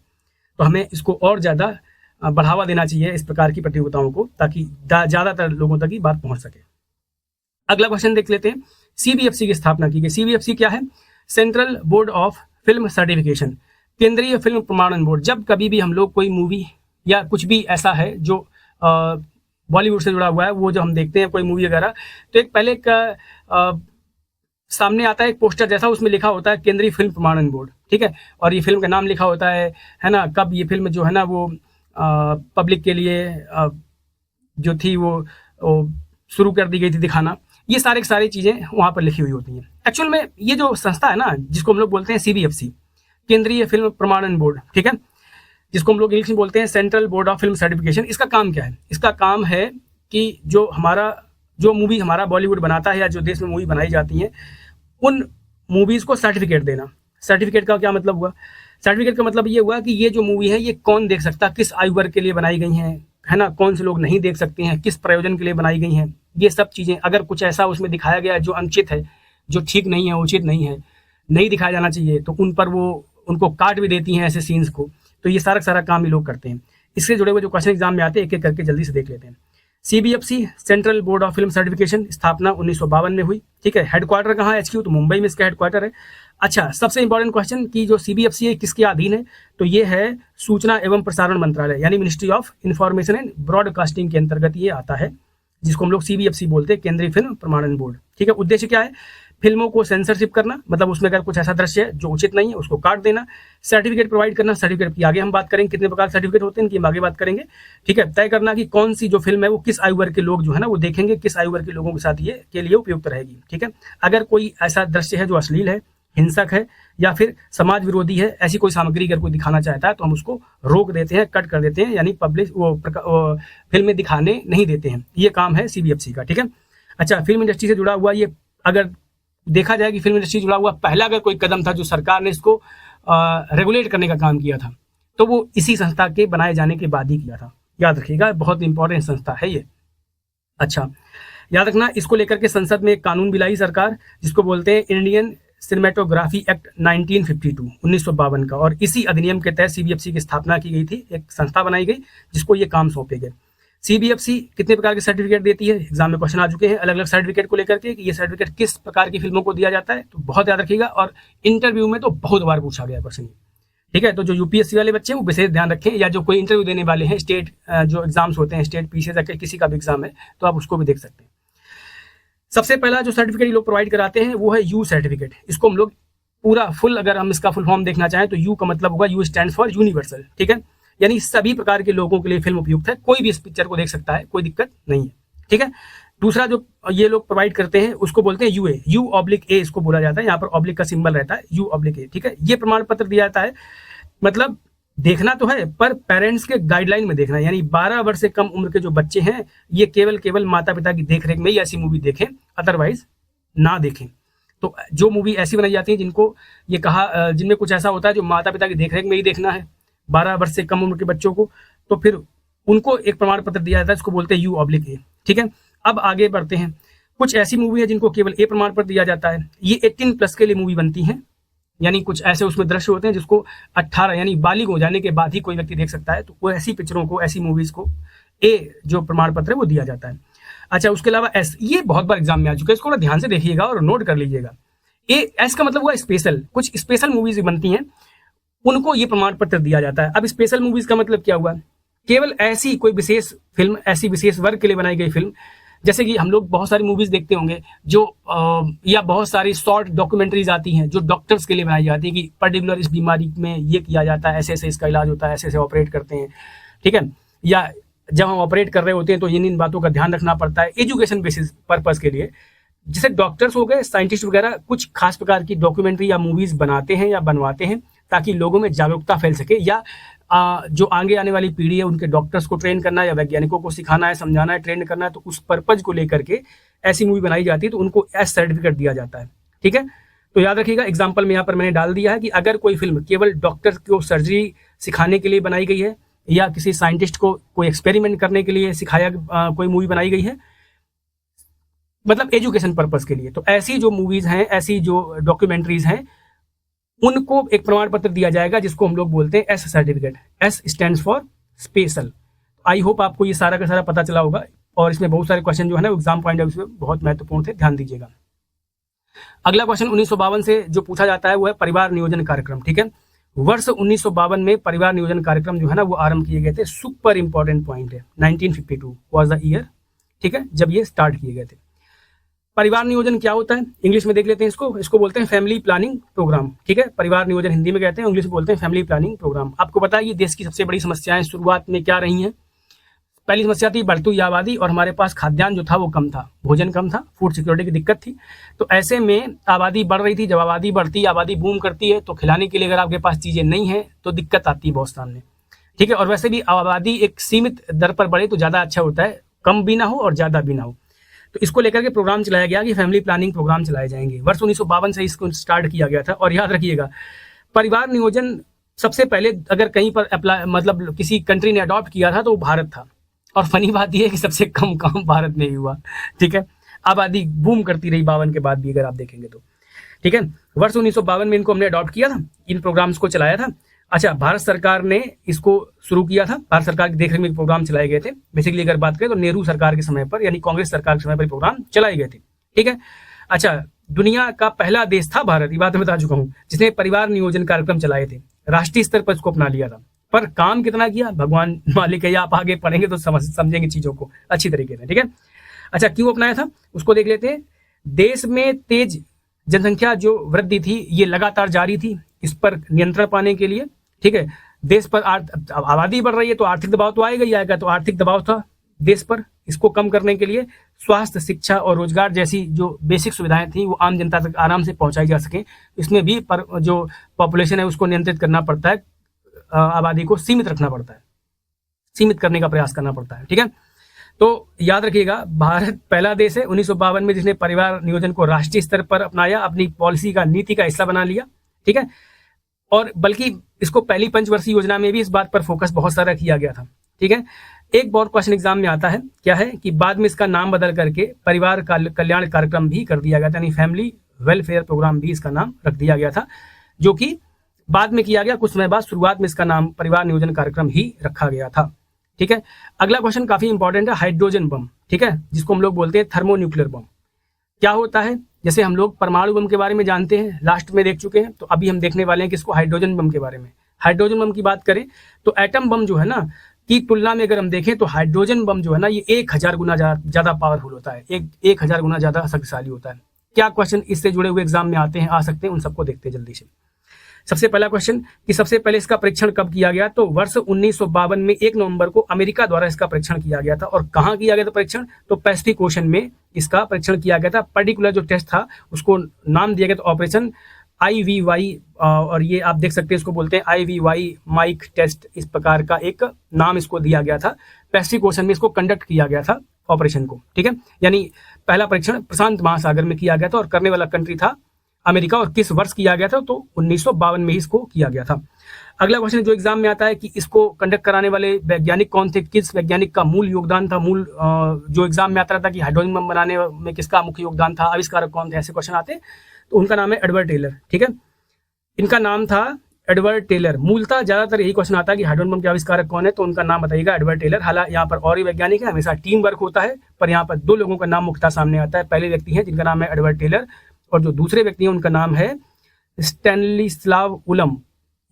तो हमें इसको और ज्यादा बढ़ावा देना चाहिए इस प्रकार की प्रतियोगिताओं को, ताकि ज्यादातर लोगों तक ये बात पहुंच सके। अगला क्वेश्चन देख लेते हैं, सीबीएफसी की स्थापना की गई। सीबीएफसी क्या है, central board of film certification, केंद्रीय फिल्म प्रमाणन बोर्ड। जब कभी भी हम लोग कोई मूवी या कुछ भी ऐसा है जो बॉलीवुड से जुड़ा हुआ है, वो जो हम देखते हैं कोई मूवी वगैरह, तो एक पहले सामने आता है एक पोस्टर जैसा, उसमें लिखा होता है केंद्रीय फिल्म प्रमाणन बोर्ड। ठीक है, और ये फिल्म का नाम लिखा होता है ना, कब ये फिल्म जो है ना वो पब्लिक के लिए जो थी वो शुरू कर दी गई थी दिखाना, ये सारी चीजें वहां पर लिखी हुई होती हैं। एक्चुअल में ये जो संस्था है ना, जिसको हम लोग बोलते हैं सीबीएफसी, केंद्रीय फिल्म प्रमाणन बोर्ड, ठीक है, जिसको हम लोग इंग्लिश में बोलते हैं central board of film certification, इसका काम क्या है? इसका काम है कि जो मूवी हमारा बॉलीवुड बनाता है या जो देश में मूवी बनाई जाती है, उन मूवीज को सर्टिफिकेट देना। सर्टिफिकेट का क्या मतलब हुआ? सर्टिफिकेट का मतलब ये हुआ कि ये जो मूवी है ये कौन देख सकता, किस आयु वर्ग के लिए बनाई गई है ना, कौन से लोग नहीं देख सकते हैं, किस प्रयोजन के लिए बनाई गई हैं, ये सब चीजें। अगर कुछ ऐसा उसमें दिखाया गया है जो अनुचित है, जो ठीक नहीं है, उचित नहीं है, नहीं दिखाया जाना चाहिए, तो उन पर वो उनको काट भी देती हैं ऐसे सीन्स को। तो ये सारा काम ये लोग करते हैं। इससे जुड़े हुए जो क्वेश्चन एग्जाम में आते हैं एक एक करके जल्दी से देख लेते हैं। CBFC central board of film certification स्थापना 1952 में हुई। ठीक है, हेडक्वार्टर कहाँ है? HQ तो मुंबई में इसका हेडक्वार्टर है। अच्छा, सबसे इंपॉर्टेंट क्वेश्चन कि जो CBFC है किसके अधीन है? तो ये है सूचना एवं प्रसारण मंत्रालय यानी ministry of information and broadcasting के अंतर्गत ये आता है, जिसको हम लोग CBFC बोलते हैं, केंद्रीय फिल्म प्रमाणन बोर्ड। ठीक है, उद्देश्य क्या है? फिल्मों को सेंसरशिप करना, मतलब उसमें अगर कुछ ऐसा दृश्य है जो उचित नहीं है उसको काट देना। सर्टिफिकेट प्रोवाइड करना, सर्टिफिकेट की आगे हम बात करेंगे, कितने प्रकार सर्टिफिकेट होते हैं इनकी हम आगे बात करेंगे। ठीक है, तय करना कि कौन सी जो फिल्म है वो किस आयु वर्ग के लोग जो है ना वो देखेंगे, किस आयु वर्ग के लोगों के साथ ये के लिए उपयुक्त रहेगी। ठीक है, अगर कोई ऐसा दृश्य है जो अश्लील है, हिंसक है या फिर समाज विरोधी है, ऐसी कोई सामग्री अगर कोई दिखाना चाहता है तो हम उसको रोक देते हैं, कट कर देते हैं, यानी पब्लिश वो फिल्म में दिखाने नहीं देते हैं। ये काम है CBFC का। ठीक है, अच्छा, फिल्म इंडस्ट्री से जुड़ा हुआ ये अगर देखा जाए कि फिल्म इंडस्ट्री जुड़ा हुआ पहला अगर कोई कदम था जो सरकार ने इसको रेगुलेट करने का काम किया था तो वो इसी संस्था के बनाए जाने के बाद ही किया था। याद रखिएगा, बहुत इंपॉर्टेंट संस्था है ये। अच्छा, याद रखना, इसको लेकर के संसद में एक कानून भी लाई सरकार, जिसको बोलते हैं इंडियन सिनेमेटोग्राफी एक्ट 1952 1952 का, और इसी अधिनियम के तहत CBFC की स्थापना की गई थी, एक संस्था बनाई गई जिसको ये काम सौंपे गए। CBFC कितने प्रकार के सर्टिफिकेट देती है? एग्जाम में क्वेश्चन आ चुके हैं अलग अलग सर्टिफिकेट को लेकर के कि ये सर्टिफिकेट किस प्रकार की फिल्मों को दिया जाता है, तो बहुत याद रखिएगा, और इंटरव्यू में तो बहुत बार पूछा गया क्वेश्चन। ठीक है, तो जो UPSC वाले बच्चे हैं वो विशेष ध्यान रखें, या जो कोई इंटरव्यू देने वाले हैं, स्टेट जो एग्जाम्स होते हैं, स्टेट PCS या किसी का भी एग्जाम है तो आप उसको भी देख सकते हैं। सबसे पहला जो सर्टिफिकेट ये लोग प्रोवाइड कराते हैं वो है U सर्टिफिकेट। इसको हम लोग पूरा फुल, अगर हम इसका फुल फॉर्म देखना चाहें तो U का मतलब होगा U स्टैंड्स फॉर यूनिवर्सल। ठीक है, यानी सभी प्रकार के लोगों के लिए फिल्म उपयुक्त है, कोई भी इस पिक्चर को देख सकता है, कोई दिक्कत नहीं है। ठीक है, दूसरा जो ये लोग प्रोवाइड करते हैं उसको बोलते हैं UA, U/A इसको बोला जाता है, यहाँ पर ऑब्लिक का सिंबल रहता है, U/A। ठीक है, ये प्रमाण पत्र दिया जाता है, मतलब देखना तो है पर पेरेंट्स के गाइडलाइन में देखना है, यानी 12 वर्ष से कम उम्र के जो बच्चे हैं ये केवल माता पिता की देखरेख में ही ऐसी मूवी देखें, अदरवाइज ना देखें। तो जो मूवी ऐसी बनाई जाती है जिनको ये कहा, जिनमें कुछ ऐसा होता है जो माता पिता की देखरेख में ही देखना है, 12 वर्ष से कम उम्र के बच्चों को, तो फिर उनको एक प्रमाण पत्र दिया जाता है, इसको बोलते हैं U/A। ठीक है, अब आगे बढ़ते हैं। कुछ ऐसी मूवी है जिनको केवल A प्रमाण पत्र दिया जाता है, ये 18+ के लिए मूवी बनती है, यानी कुछ ऐसे उसमें दृश्य होते हैं जिसको 18 यानी बालिग हो जाने के बाद ही कोई व्यक्ति देख सकता है, तो वो ऐसी पिक्चरों को, ऐसी मूवीज को A जो प्रमाण पत्र है वो दिया जाता है। अच्छा, उसके अलावा S, ये बहुत बार एग्जाम में आ चुका है, इसको थोड़ा ध्यान से देखिएगा और नोट कर लीजिएगा। S का मतलब हुआ स्पेशल, कुछ स्पेशल मूवीज बनती हैं उनको ये प्रमाण पत्र दिया जाता है। अब स्पेशल मूवीज का मतलब क्या हुआ? केवल ऐसी कोई विशेष फिल्म, ऐसी विशेष वर्ग के लिए बनाई गई फिल्म, जैसे कि हम लोग बहुत सारी मूवीज देखते होंगे जो या बहुत सारी शॉर्ट डॉक्यूमेंट्रीज आती हैं जो डॉक्टर्स के लिए बनाई जाती है कि पर्टिकुलर इस बीमारी में ये किया जाता है, ऐसे ऐसे इसका इलाज होता है, ऐसे ऐसे ऑपरेट करते हैं। ठीक है, या जब हम ऑपरेट कर रहे होते हैं तो इन बातों का ध्यान रखना पड़ता है एजुकेशन बेसिस पर्पज के लिए। जैसे डॉक्टर्स हो गए, साइंटिस्ट वगैरह कुछ खास प्रकार की डॉक्यूमेंट्री या मूवीज बनाते हैं या बनवाते हैं ताकि लोगों में जागरूकता फैल सके, या जो आगे आने वाली पीढ़ी है उनके डॉक्टर्स को ट्रेन करना है या वैज्ञानिकों को सिखाना है, समझाना है, ट्रेन करना है, तो उस पर्पज को लेकर के ऐसी मूवी बनाई जाती है तो उनको S सर्टिफिकेट दिया जाता है। ठीक है, तो याद रखिएगा, एग्जाम्पल में यहाँ पर मैंने डाल दिया है कि अगर कोई फिल्म केवल डॉक्टर को सर्जरी सिखाने के लिए बनाई गई है या किसी साइंटिस्ट को कोई एक्सपेरिमेंट करने के लिए सिखाया कोई मूवी बनाई गई है, मतलब एजुकेशन पर्पज के लिए, तो ऐसी जो मूवीज हैं, ऐसी जो डॉक्यूमेंट्रीज हैं, उनको एक प्रमाण पत्र दिया जाएगा जिसको हम लोग बोलते हैं S certificate. S stands for special. I hope आपको ये सारा का सारा पता चला होगा, और इसमें बहुत सारे क्वेश्चन जो है ना एग्जाम पॉइंट ऑफ व्यू से बहुत महत्वपूर्ण थे, ध्यान दीजिएगा। अगला क्वेश्चन 1952 से जो पूछा जाता है वो है परिवार नियोजन कार्यक्रम। ठीक है, वर्ष 1952 में परिवार नियोजन कार्यक्रम जो है ना वो आरंभ किए गए थे। सुपर इंपॉर्टेंट पॉइंट है, 1952 वाज द ईयर, ठीक है, जब ये स्टार्ट किए गए थे। परिवार नियोजन क्या होता है, इंग्लिश में देख लेते हैं इसको बोलते हैं फैमिली प्लानिंग प्रोग्राम। ठीक है, परिवार नियोजन हिंदी में कहते हैं, इंग्लिश में बोलते हैं फैमिली प्लानिंग प्रोग्राम। आपको पता है ये देश की सबसे बड़ी समस्याएं शुरुआत में क्या रही हैं? पहली समस्या थी बढ़ती हुई आबादी, और हमारे पास खाद्यान्न जो था वो कम था, भोजन कम था, फूड सिक्योरिटी की दिक्कत थी। तो ऐसे में आबादी बढ़ रही थी, जब आबादी बढ़ती, आबादी बूम करती है तो खिलाने के लिए अगर आपके पास चीजें नहीं है तो दिक्कत आती है बहुत सामने। ठीक है, और वैसे भी आबादी एक सीमित दर पर बढ़े तो ज्यादा अच्छा होता है, कम भी ना हो और ज्यादा भी ना हो। तो इसको लेकर के प्रोग्राम चलाया गया कि फैमिली प्लानिंग प्रोग्राम चलाए जाएंगे। वर्ष 1952 से इसको स्टार्ट किया गया था। और याद रखिएगा, परिवार नियोजन सबसे पहले अगर कहीं पर अप्लाई, मतलब किसी कंट्री ने अडॉप्ट किया था तो वो भारत था। और फनी बात यह है कि सबसे कम काम भारत में ही हुआ। ठीक है, आबादी बूम करती रही 52 के बाद भी, अगर आप देखेंगे तो। ठीक है। वर्ष 1952 में इनको हमने अडॉप्ट किया था, इन प्रोग्राम्स को चलाया था। अच्छा, भारत सरकार ने इसको शुरू किया था, भारत सरकार की देखरेख में प्रोग्राम चलाए गए थे। बेसिकली अगर बात करें तो नेहरू सरकार के समय पर, यानी कांग्रेस सरकार के समय पर प्रोग्राम चलाए गए थे, ठीक है। अच्छा, दुनिया का पहला देश था भारत, ये बात मैं बता चुका हूं, जिसने परिवार नियोजन कार्यक्रम चलाए थे, राष्ट्रीय स्तर पर इसको अपना लिया था। पर काम कितना किया भगवान मालिक है, आप आगे पढ़ेंगे तो समझेंगे चीजों को अच्छी तरीके से, ठीक है। अच्छा, क्यों अपनाया था उसको देख लेते हैं। देश में तेज जनसंख्या जो वृद्धि थी ये लगातार जारी थी, इस पर नियंत्रण पाने के लिए, ठीक है। देश पर आबादी बढ़ रही है तो आर्थिक दबाव तो आएगा ही आएगा, तो आर्थिक दबाव था देश पर, इसको कम करने के लिए स्वास्थ्य, शिक्षा और रोजगार जैसी जो बेसिक सुविधाएं थी वो आम जनता तक आराम से पहुंचाई जा सके। इसमें भी पर जो पॉपुलेशन है उसको नियंत्रित करना पड़ता है, आबादी को सीमित रखना पड़ता है, सीमित करने का प्रयास करना पड़ता है, ठीक है। तो याद रखिएगा, भारत पहला देश है 1952 में जिसने परिवार नियोजन को राष्ट्रीय स्तर पर अपनाया, अपनी पॉलिसी का, नीति का हिस्सा बना लिया, ठीक है। और बल्कि इसको पहली पंचवर्षीय योजना में भी इस बात पर फोकस बहुत सारा किया गया था, ठीक है। एक और क्वेश्चन एग्जाम में आता है, क्या है कि बाद में इसका नाम बदल करके परिवार कल्याण कार्यक्रम भी कर दिया गया था, यानी फैमिली वेलफेयर प्रोग्राम भी इसका नाम रख दिया गया था, जो कि बाद में किया गया, कुछ समय बाद शुरुआत में इसका नाम परिवार नियोजन कार्यक्रम ही रखा गया था, ठीक है। अगला क्वेश्चन काफी इंपॉर्टेंट है, हाइड्रोजन बम, ठीक है, जिसको हम लोग बोलते हैं थर्मोन्यूक्लियर बम। क्या होता है? जैसे हम लोग परमाणु बम के बारे में जानते हैं, लास्ट में देख चुके हैं, तो अभी हम देखने वाले हैं कि इसको हाइड्रोजन बम के बारे में। हाइड्रोजन बम की बात करें तो एटम बम जो है ना की तुलना में अगर हम देखें तो हाइड्रोजन बम जो है ना ये 1000 गुना ज्यादा पावरफुल होता है, 1000 गुना ज्यादा शक्तिशाली होता है। क्या क्वेश्चन इससे जुड़े हुए एग्जाम में आते हैं, आ सकते हैं, उन सबको देखते हैं जल्दी से। सबसे पहला क्वेश्चन कि सबसे पहले इसका परीक्षण कब किया गया, तो वर्ष 1952 में 1 नवंबर को अमेरिका द्वारा इसका परीक्षण किया गया था। और कहां किया गया था परीक्षण, तो पैसिफिक ओशन में इसका परीक्षण किया गया था। पर्टिकुलर जो टेस्ट था उसको नाम दिया गया था ऑपरेशन IVY, और ये आप देख सकते हैं इसको बोलते हैं IVY माइक टेस्ट, इस प्रकार का एक नाम इसको दिया गया था। पैसिफिक ओशन में इसको कंडक्ट किया गया था ऑपरेशन को, ठीक है। यानी पहला परीक्षण प्रशांत महासागर में किया गया था और करने वाला कंट्री था अमेरिका। और किस वर्ष किया गया था, तो 1952 में ही इसको किया गया था। अगला क्वेश्चन जो एग्जाम में आता है कि इसको कंडक्ट कराने वाले वैज्ञानिक कौन थे, किस वैज्ञानिक का मूल योगदान था, जो एग्जाम में आता था कि हाइड्रोजन बम बनाने में किसका मुख्य योगदान था, आविष्कारक कौन थे, ऐसे क्वेश्चन आते हैं। तो उनका नाम है एडवर्ड टेलर, ठीक है। इनका नाम था एडवर्ड टेलर। मूलतः ज्यादातर यही क्वेश्चन आता है कि हाइड्रोजन बम के आविष्कारक कौन है, तो उनका नाम बताइएगा एडवर्ड टेलर। हालांकि यहाँ पर और ही वैज्ञानिक है, हमेशा टीम वर्क होता है, पर यहाँ पर 2 लोगों का नाम मुख्यतः सामने आता है। पहले व्यक्ति है जिनका नाम है एडवर्ड टेलर, और जो दूसरे व्यक्ति हैं उनका नाम है स्टैनिस्लाव उलम।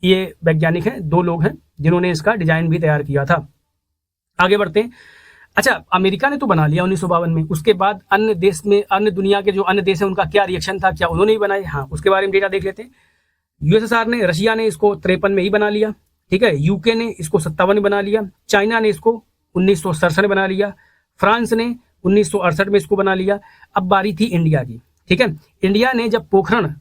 ये वैज्ञानिक हैं, 2 लोग हैं जिन्होंने इसका डिजाइन भी तैयार किया था। आगे बढ़ते हैं। अच्छा, अमेरिका ने तो बना लिया 1952 में, उसके बाद अन्य देश में, अन्य दुनिया के जो अन्य देश हैं उनका क्या रिएक्शन था, क्या उन्होंने ही बनाए, हाँ उसके बारे में डेटा देख लेते हैं। USSR ने, रशिया ने इसको 53 में ही बना लिया, ठीक है। यूके ने इसको 57 में बना लिया, चाइना ने इसको 1967 में बना लिया, फ्रांस ने 1968 में इसको बना लिया। अब बारी थी इंडिया की, ठीक है। इंडिया ने जब पोखरण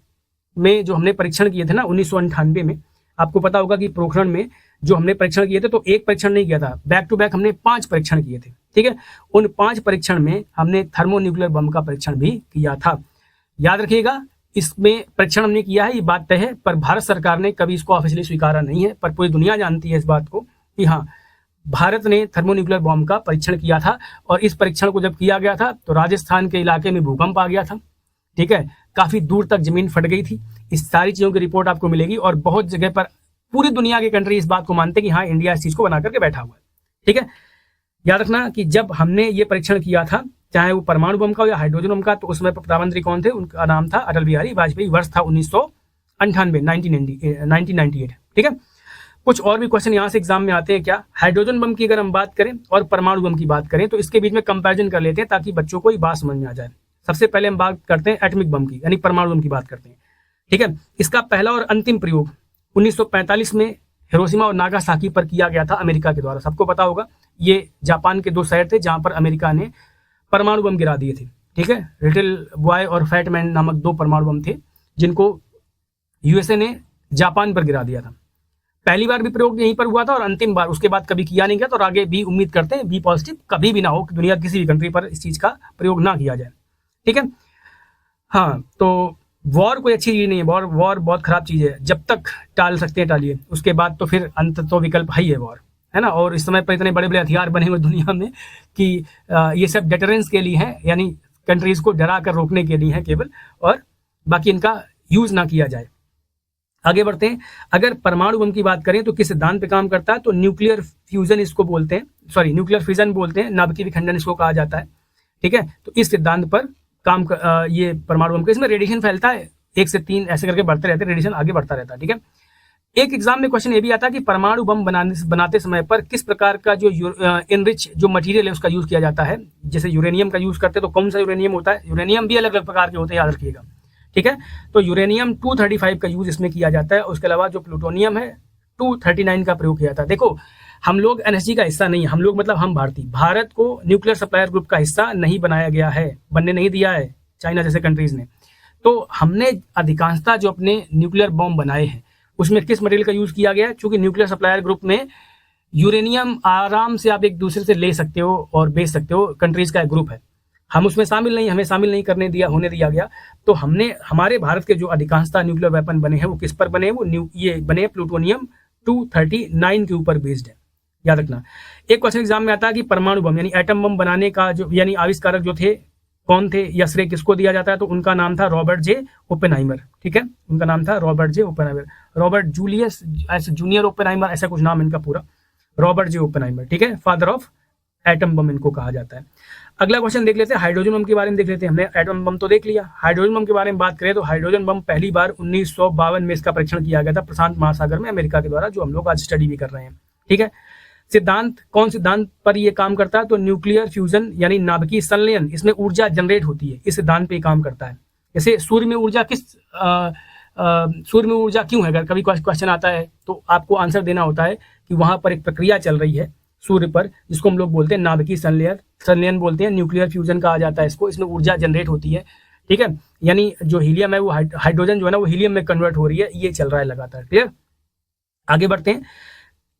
में जो हमने परीक्षण किए थे ना 1998 में, आपको पता होगा कि पोखरण में जो हमने परीक्षण किए थे तो एक परीक्षण नहीं किया था, बैक टू बैक हमने 5 परीक्षण किए थे, ठीक है। उन 5 परीक्षण में हमने थर्मोन्यूक्लियर बम का परीक्षण भी किया था। याद रखिएगा, इसमें परीक्षण हमने किया है, ये बात तय है, पर भारत सरकार ने कभी इसको ऑफिशियली स्वीकारा नहीं है, पर पूरी दुनिया जानती है इस बात को कि हाँ भारत ने थर्मोन्यूक्लियर बम का परीक्षण किया था। और इस परीक्षण को जब किया गया था तो राजस्थान के इलाके में भूकंप आ गया था, ठीक है, काफी दूर तक जमीन फट गई थी। इस सारी चीजों की रिपोर्ट आपको मिलेगी, और बहुत जगह पर पूरी दुनिया के कंट्री इस बात को मानते हैं कि हाँ इंडिया इस चीज को बना करके बैठा हुआ है, ठीक है। याद रखना कि जब हमने ये परीक्षण किया था, चाहे वो परमाणु बम का हो या हाइड्रोजन बम का, तो उस समय प्रधानमंत्री कौन थे, उनका नाम था अटल बिहारी वाजपेयी। वर्ष था 1998, ठीक है। कुछ और भी क्वेश्चन यहाँ से एग्जाम में आते हैं। क्या हाइड्रोजन बम की अगर हम बात करें और परमाणु बम की बात करें तो इसके बीच में कंपैरिजन कर लेते हैं ताकि बच्चों को ये बात समझ में आ जाए। सबसे पहले हम बात करते हैं एटॉमिक बम की, यानी परमाणु बम की बात करते हैं, ठीक है। इसका पहला और अंतिम प्रयोग 1945 में हिरोशिमा और नागासाकी पर किया गया था अमेरिका के द्वारा। सबको पता होगा ये जापान के 2 शहर थे जहां पर अमेरिका ने परमाणु बम गिरा दिए थे, ठीक है। लिटिल बॉय और फैट मैन नामक 2 परमाणु बम थे जिनको USA ने जापान पर गिरा दिया था। पहली बार भी प्रयोग यहीं पर हुआ था और अंतिम बार, उसके बाद कभी किया नहीं गया। तो आगे भी उम्मीद करते हैं, बी पॉजिटिव, कभी भी ना हो कि दुनिया किसी भी कंट्री पर इस चीज का प्रयोग ना किया जाए, ठीक है। हाँ, तो वॉर कोई अच्छी चीज नहीं है, वॉर बहुत खराब चीज है। जब तक टाल सकते हैं टालिए, उसके बाद तो फिर अंत तो विकल्प है ही है वॉर, है ना। और इस समय पर इतने बड़े बड़े हथियार बने हुए दुनिया में कि ये सब डेटरेंस के लिए है, यानी कंट्रीज को डरा कर रोकने के लिए है केवल, और बाकी इनका यूज ना किया जाए। आगे बढ़ते हैं। अगर परमाणु बम की बात करें तो किस सिद्धांत पे काम करता है, तो न्यूक्लियर फ्यूजन इसको बोलते हैं, सॉरी न्यूक्लियर फिजन बोलते हैं, नाभिकीय विखंडन इसको कहा जाता है। ठीक है, तो इस सिद्धांत पर काम ये परमाणु बम का, इसमें रेडिएशन फैलता है 1 से 3 ऐसे करके बढ़ते रहते हैं, रेडिएशन आगे बढ़ता रहता है। ठीक है, एक एग्जाम में क्वेश्चन ये भी आता है कि परमाणु बम बनाते समय पर किस प्रकार का जो इनरिच जो मटेरियल है उसका यूज किया जाता है। जैसे यूरेनियम का यूज करते हैं तो कौन सा यूरेनियम होता है, यूरेनियम भी अलग अलग प्रकार के होते हैं, याद रखिएगा। ठीक है, तो यूरेनियम 235 का यूज इसमें किया जाता है। उसके अलावा जो प्लूटोनियम है 239 का प्रयोग किया जाता है। देखो हम लोग एनएसजी का हिस्सा नहीं है, हम लोग मतलब हम भारत को न्यूक्लियर सप्लायर ग्रुप का हिस्सा नहीं बनाया गया है, बनने नहीं दिया है चाइना जैसे कंट्रीज ने। तो हमने अधिकांशतः जो अपने न्यूक्लियर बॉम्ब बनाए हैं उसमें किस मटेरियल का यूज किया गया है, क्योंकि न्यूक्लियर सप्लायर ग्रुप में यूरेनियम आराम से आप एक दूसरे से ले सकते हो और बेच सकते हो, कंट्रीज का एक ग्रुप है। हम उसमें शामिल नहीं, हमें शामिल नहीं होने दिया गया। तो हमने हमारे भारत के जो अधिकांशतः न्यूक्लियर वेपन बने हैं वो किस पर बने हैं, वो ये बने प्लूटोनियम 239 के ऊपर बेस्ड है, याद रखना। एक क्वेश्चन एग्जाम में आता है कि परमाणु बम यानी एटम बम बनाने का जो यानी आविष्कारक जो थे कौन थे या श्रेय किसको दिया जाता है, तो उनका नाम था रॉबर्ट जे ओपेनहाइमर। ठीक है, उनका नाम था रॉबर्ट जे ओपेनहाइमर, रॉबर्ट जूलियस ऐसे जूनियर ओपेनहाइमर ऐसा कुछ नाम इनका पूरा, रॉबर्ट जे ओपेनहाइमर। ठीक है, फादर ऑफ एटम बम इनको कहा जाता है। अगला क्वेश्चन देख लेते हैं, हाइड्रोजन बम के बारे में देख लेते हैं। हमने एटम बम तो देख लिया, हाइड्रोजन बम के बारे में बात करें तो हाइड्रोजन बम पहली बार 1952 में इसका परीक्षण किया गया था प्रशांत महासागर में अमेरिका के द्वारा, जो हम लोग आज स्टडी भी कर रहे हैं। ठीक है, सिद्धांत कौन सिद्धांत पर ये काम करता है, तो न्यूक्लियर फ्यूजन यानी नाभिकीय संलयन, इसमें ऊर्जा जनरेट होती है, इस सिद्धांत पे काम करता है। जैसे सूर्य में ऊर्जा सूर्य में ऊर्जा क्यों है, अगर कभी क्वेश्चन आता है तो आपको आंसर देना होता है कि वहां पर एक प्रक्रिया चल रही है सूर्य पर, जिसको हम लोग बोलते हैं नाभिकीय संलयन बोलते हैं, न्यूक्लियर फ्यूजन कहा जाता है इसको, इसमें ऊर्जा जनरेट होती है। ठीक है, यानी जो हीलियम है वो हाइड्रोजन जो है ना वो हीलियम में कन्वर्ट हो रही है, ये चल रहा है लगातार। क्लियर, आगे बढ़ते हैं।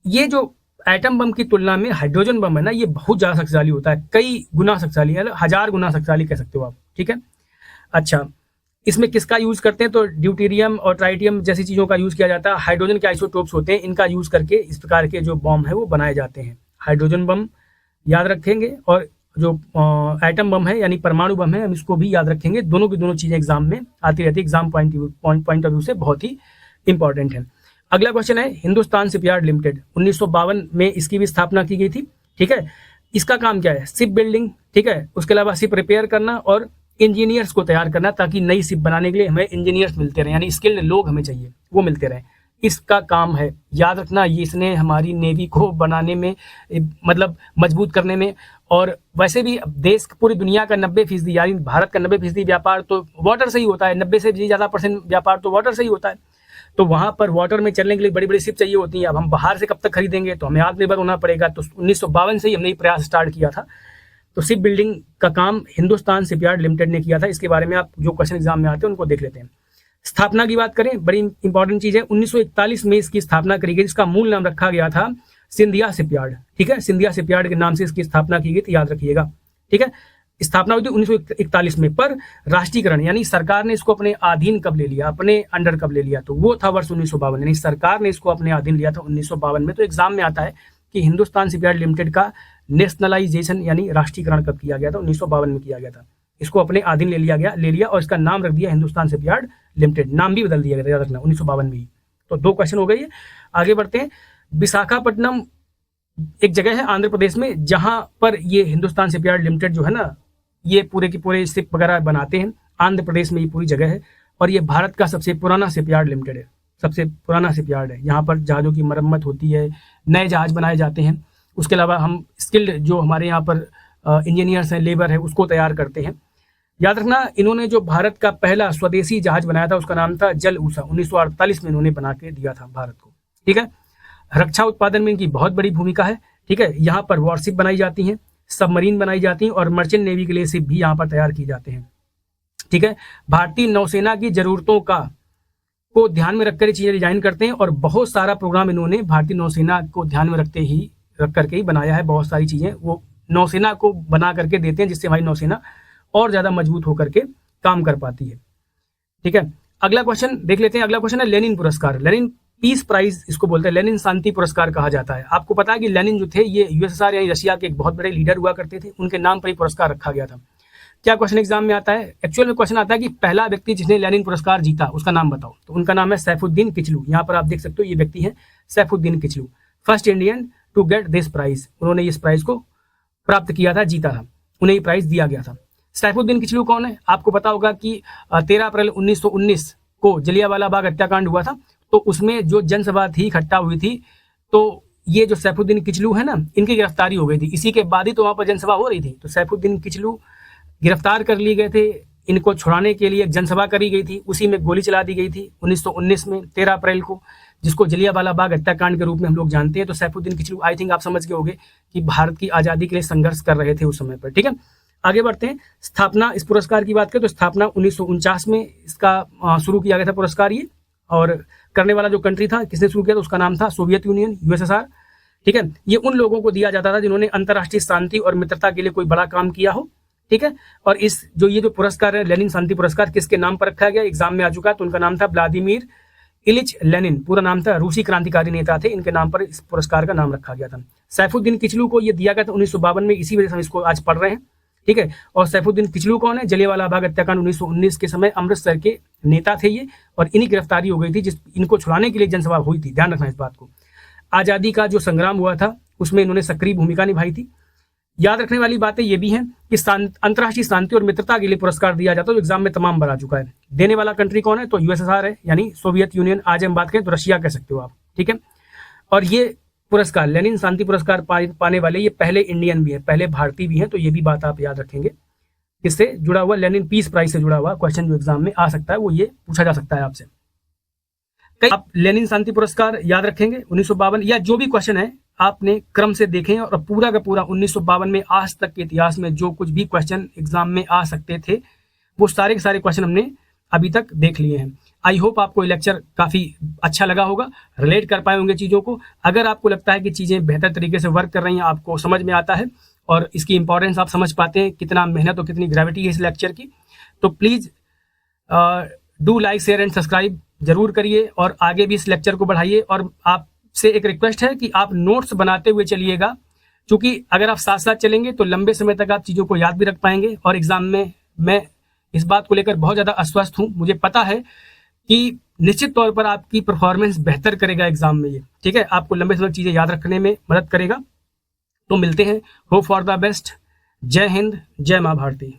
ये जो एटम बम की तुलना में हाइड्रोजन बम है ना, ये बहुत ज्यादा शक्तिशाली होता है, कई गुना शक्तिशाली है, 1000 गुना शक्तिशाली कह सकते हो आप। ठीक है, अच्छा इसमें किसका यूज करते हैं, तो ड्यूटेरियम और ट्राइटियम जैसी चीजों का यूज किया जाता है। हाइड्रोजन के आइसोटोप्स होते हैं, इनका यूज करके इस प्रकार के जो बम है वो बनाए जाते हैं। हाइड्रोजन बम याद रखेंगे और जो एटम बम है यानी परमाणु बम है हम इसको भी याद रखेंगे। दोनों की दोनों चीजें एग्जाम में आती रहती है, एग्जाम पॉइंट ऑफ व्यू से बहुत ही इंपॉर्टेंट है। अगला क्वेश्चन है हिंदुस्तान शिपयार्ड लिमिटेड, 1952 में इसकी भी स्थापना की गई थी। ठीक है, इसका काम क्या है, शिप बिल्डिंग। ठीक है, उसके अलावा शिप रिपेयर करना और इंजीनियर्स को तैयार करना, ताकि नई शिप बनाने के लिए हमें इंजीनियर्स मिलते रहे, यानी स्किल्ड लोग हमें चाहिए वो मिलते रहे, इसका काम है। याद रखना, ये इसने हमारी नेवी को बनाने में मतलब मजबूत करने में, और वैसे भी देश पूरी दुनिया का 90% यानी भारत का 90% व्यापार तो वाटर से ही होता है, 90 से भी ज्यादा % व्यापार तो वाटर से ही होता है। तो वहां पर वाटर में चलने के लिए बड़ी बड़ी शिप चाहिए होती है। अब हम बाहर से कब तक खरीदेंगे, तो हमें आत्मनिर्भर होना पड़ेगा। तो 1952 से ही हमने ये प्रयास स्टार्ट किया था। तो शिप बिल्डिंग का काम हिंदुस्तान शिपयार्ड लिमिटेड ने किया था। इसके बारे में आप जो क्वेश्चन एग्जाम में आते हैं उनको देख लेते हैं। स्थापना की बात करें, बड़ी इंपॉर्टेंट चीज है, 1941 में इसकी स्थापना करी गई, जिसका मूल नाम रखा गया था सिंधिया शिपयार्ड। ठीक है, सिंधिया शिपयार्ड के नाम से इसकी स्थापना की गई थी, याद रखिएगा। ठीक है, स्थापना हुई थी 1941 में, पर राष्ट्रीयकरण यानी सरकार ने इसको अपने अधीन कब ले लिया, अपने अंडर कब ले लिया, तो वो था वर्ष 1952, यानी सरकार ने इसको अपने अधीन लिया था 1952 में। तो एग्जाम में आता है कि हिंदुस्तान शिपयार्ड लिमिटेड का नेशनलाइजेशन यानी राष्ट्रीयकरण कब किया गया था, 1952 में किया गया था। इसको अपने अधीन ले लिया और इसका नाम रख दिया हिंदुस्तान शिपयार्ड लिमिटेड, नाम भी बदल दिया गया, याद रखना 1952 में ही। तो 2 क्वेश्चन हो गए है। आगे बढ़ते हैं। विशाखापट्टनम एक जगह है आंध्र प्रदेश में, जहां पर ये हिंदुस्तान शिपयार्ड लिमिटेड जो है ना, ये पूरे के पूरे शिप वगैरह बनाते हैं। आंध्र प्रदेश में ये पूरी जगह है, और ये भारत का सबसे पुराना शिपयार्ड लिमिटेड है, सबसे पुराना शिपयार्ड है। यहाँ पर जहाजों की मरम्मत होती है, नए जहाज बनाए जाते हैं। उसके अलावा हम स्किल्ड जो हमारे यहाँ पर इंजीनियर्स हैं, लेबर है, उसको तैयार करते हैं। याद रखना, इन्होंने जो भारत का पहला स्वदेशी जहाज बनाया था उसका नाम था जल ऊषा, 1948 में इन्होंने बना के दिया था भारत को। ठीक है, रक्षा उत्पादन में इनकी बहुत बड़ी भूमिका है। ठीक है, यहाँ पर वॉरशिप बनाई जाती हैं, सबमरीन बनाई जाती हैं, और मर्चेंट नेवी के लिए शिप भी यहाँ पर तैयार की जाते हैं। ठीक है, भारतीय नौसेना की जरूरतों को ध्यान में रखकर चीजें डिजाइन करते हैं, और बहुत सारा प्रोग्राम इन्होंने भारतीय नौसेना को ध्यान में रख करके ही बनाया है। बहुत सारी चीजें वो नौसेना को बना करके देते हैं, जिससे हमारी नौसेना और ज्यादा मजबूत होकर के काम कर पाती है। ठीक है, अगला क्वेश्चन देख लेते हैं। अगला क्वेश्चन है लेनिन पुरस्कार, लेनिन पीस प्राइज इसको बोलते हैं, लेनिन शांति पुरस्कार कहा जाता है। आपको पता है कि लेनिन जो थे ये यूएसएसआर यानी रशिया के एक बहुत बड़े लीडर हुआ करते थे, उनके नाम पर ही पुरस्कार रखा गया था। क्या क्वेश्चन एग्जाम में आता है? एक्चुअल में क्वेश्चन आता है कि पहला व्यक्ति जिसने लेनिन पुरस्कार जीता उसका नाम बताओ। तो उनका नाम है सैफुद्दीन किचलू। यहाँ पर आप देख सकते हो ये व्यक्ति है Saifuddin Kitchlew, first Indian to get this prize. उन्होंने इस प्राइज को प्राप्त किया था, जीता था, उन्हें ये प्राइज दिया गया था। सैफुद्दीन किचलू कौन है? आपको पता होगा कि 13 अप्रैल 1919 को जलियांवाला बाग हत्याकांड हुआ था, तो उसमें जो जनसभा थी इकट्ठा हुई थी, तो ये जो सैफुद्दीन किचलू है ना, इनकी गिरफ्तारी हो गई थी। इसी के बाद ही तो वहां पर जनसभा हो रही थी। तो सैफुद्दीन किचलू गिरफ्तार कर लिए गए थे, इनको छुड़ाने के लिए एक जनसभा करी गई थी, उसी में गोली चला दी गई थी 1919 में 13 अप्रैल को, जिसको जलियांवाला बाग हत्याकांड के रूप में हम लोग जानते हैं। तो सैफुद्दीन किचलू आई थिंक आप समझ गए होंगे कि भारत की आज़ादी के लिए संघर्ष कर रहे थे उस समय पर। ठीक है, आगे बढ़ते हैं। स्थापना, इस पुरस्कार की बात करें तो स्थापना 1949 में इसका शुरू किया गया था पुरस्कार ये, और करने वाला जो कंट्री था, किसने शुरू किया था, उसका नाम था सोवियत यूनियन, यूएसएसआर। ठीक है, ये उन लोगों को दिया जाता था जिन्होंने अंतर्राष्ट्रीय शांति और मित्रता के लिए कोई बड़ा काम किया हो। ठीक है, और ये जो पुरस्कार है लेनिन शांति पुरस्कार, किसके नाम पर रखा गया? एग्जाम में आ चुका है, तो उनका नाम था व्लादिमीर इलिच लेनिन, पूरा नाम था, रूसी क्रांतिकारी नेता थे, इनके नाम पर इस पुरस्कार का नाम रखा गया था। सैफुद्दीन किचलू को ये दिया गया था 1952 में, इसी वजह से हम इसको आज पढ़ रहे हैं। ठीक है, और सैफुद्दीन किचलू कौन है? जलियांवाला बाग हत्याकांड 1919 के समय अमृतसर के नेता थे ये, और इन्हीं गिरफ्तारी हो गई थी, इनको छुड़ाने के लिए जनसभा हुई थी, ध्यान रखना इस बात को। आज़ादी का जो संग्राम हुआ था उसमें इन्होंने सक्रिय भूमिका निभाई थी। याद रखने वाली बातें ये भी हैं कि अंतर्राष्ट्रीय शांति और मित्रता के लिए पुरस्कार दिया जाता है, तो एग्जाम में तमाम बार आ चुका है। देने वाला कंट्री कौन है? तो यूएसएसआर है, यानी सोवियत यूनियन। आज हम बात करें तो रशिया कह सकते हो आप। ठीक है, और ये पुरस्कार लेनिन शांति पुरस्कार पाने वाले ये पहले इंडियन भी है, पहले भारतीय भी हैं, तो ये भी बात आप याद रखेंगे। किससे जुड़ा हुआ? लेनिन पीस प्राइज से जुड़ा हुआ क्वेश्चन जो एग्जाम में आ सकता है, वो ये पूछा जा सकता है आपसे। आप लेनिन शांति पुरस्कार याद रखेंगे 1952, या जो भी क्वेश्चन है आपने क्रम से देखें, और पूरा का पूरा 1952 में आज तक के इतिहास में जो कुछ भी क्वेश्चन एग्जाम में आ सकते थे वो सारे के सारे क्वेश्चन हमने अभी तक देख लिए हैं। आई होप आपको ये लेक्चर काफी अच्छा लगा होगा, रिलेट कर पाए होंगे चीजों को। अगर आपको लगता है कि चीजें बेहतर तरीके से वर्क कर रही हैं, आपको समझ में आता है और इसकी इंपॉर्टेंस आप समझ पाते हैं, कितना मेहनत और कितनी ग्रेविटी है इस लेक्चर की, तो please do like, share and subscribe जरूर करिए, और आगे भी इस लेक्चर को बढ़ाइए। और आपसे एक रिक्वेस्ट है कि आप नोट्स बनाते हुए चलिएगा, क्योंकि अगर आप साथ साथ चलेंगे तो लंबे समय तक आप चीज़ों को याद भी रख पाएंगे। और एग्जाम में मैं इस बात को लेकर बहुत ज़्यादा आश्वस्त हूँ, मुझे पता है कि निश्चित तौर पर आपकी परफॉर्मेंस बेहतर करेगा एग्जाम में ये। ठीक है, आपको लंबे समय चीज़ें याद रखने में मदद करेगा। तो मिलते हैं, होप फॉर द बेस्ट। जय हिंद, जय माँ भारती।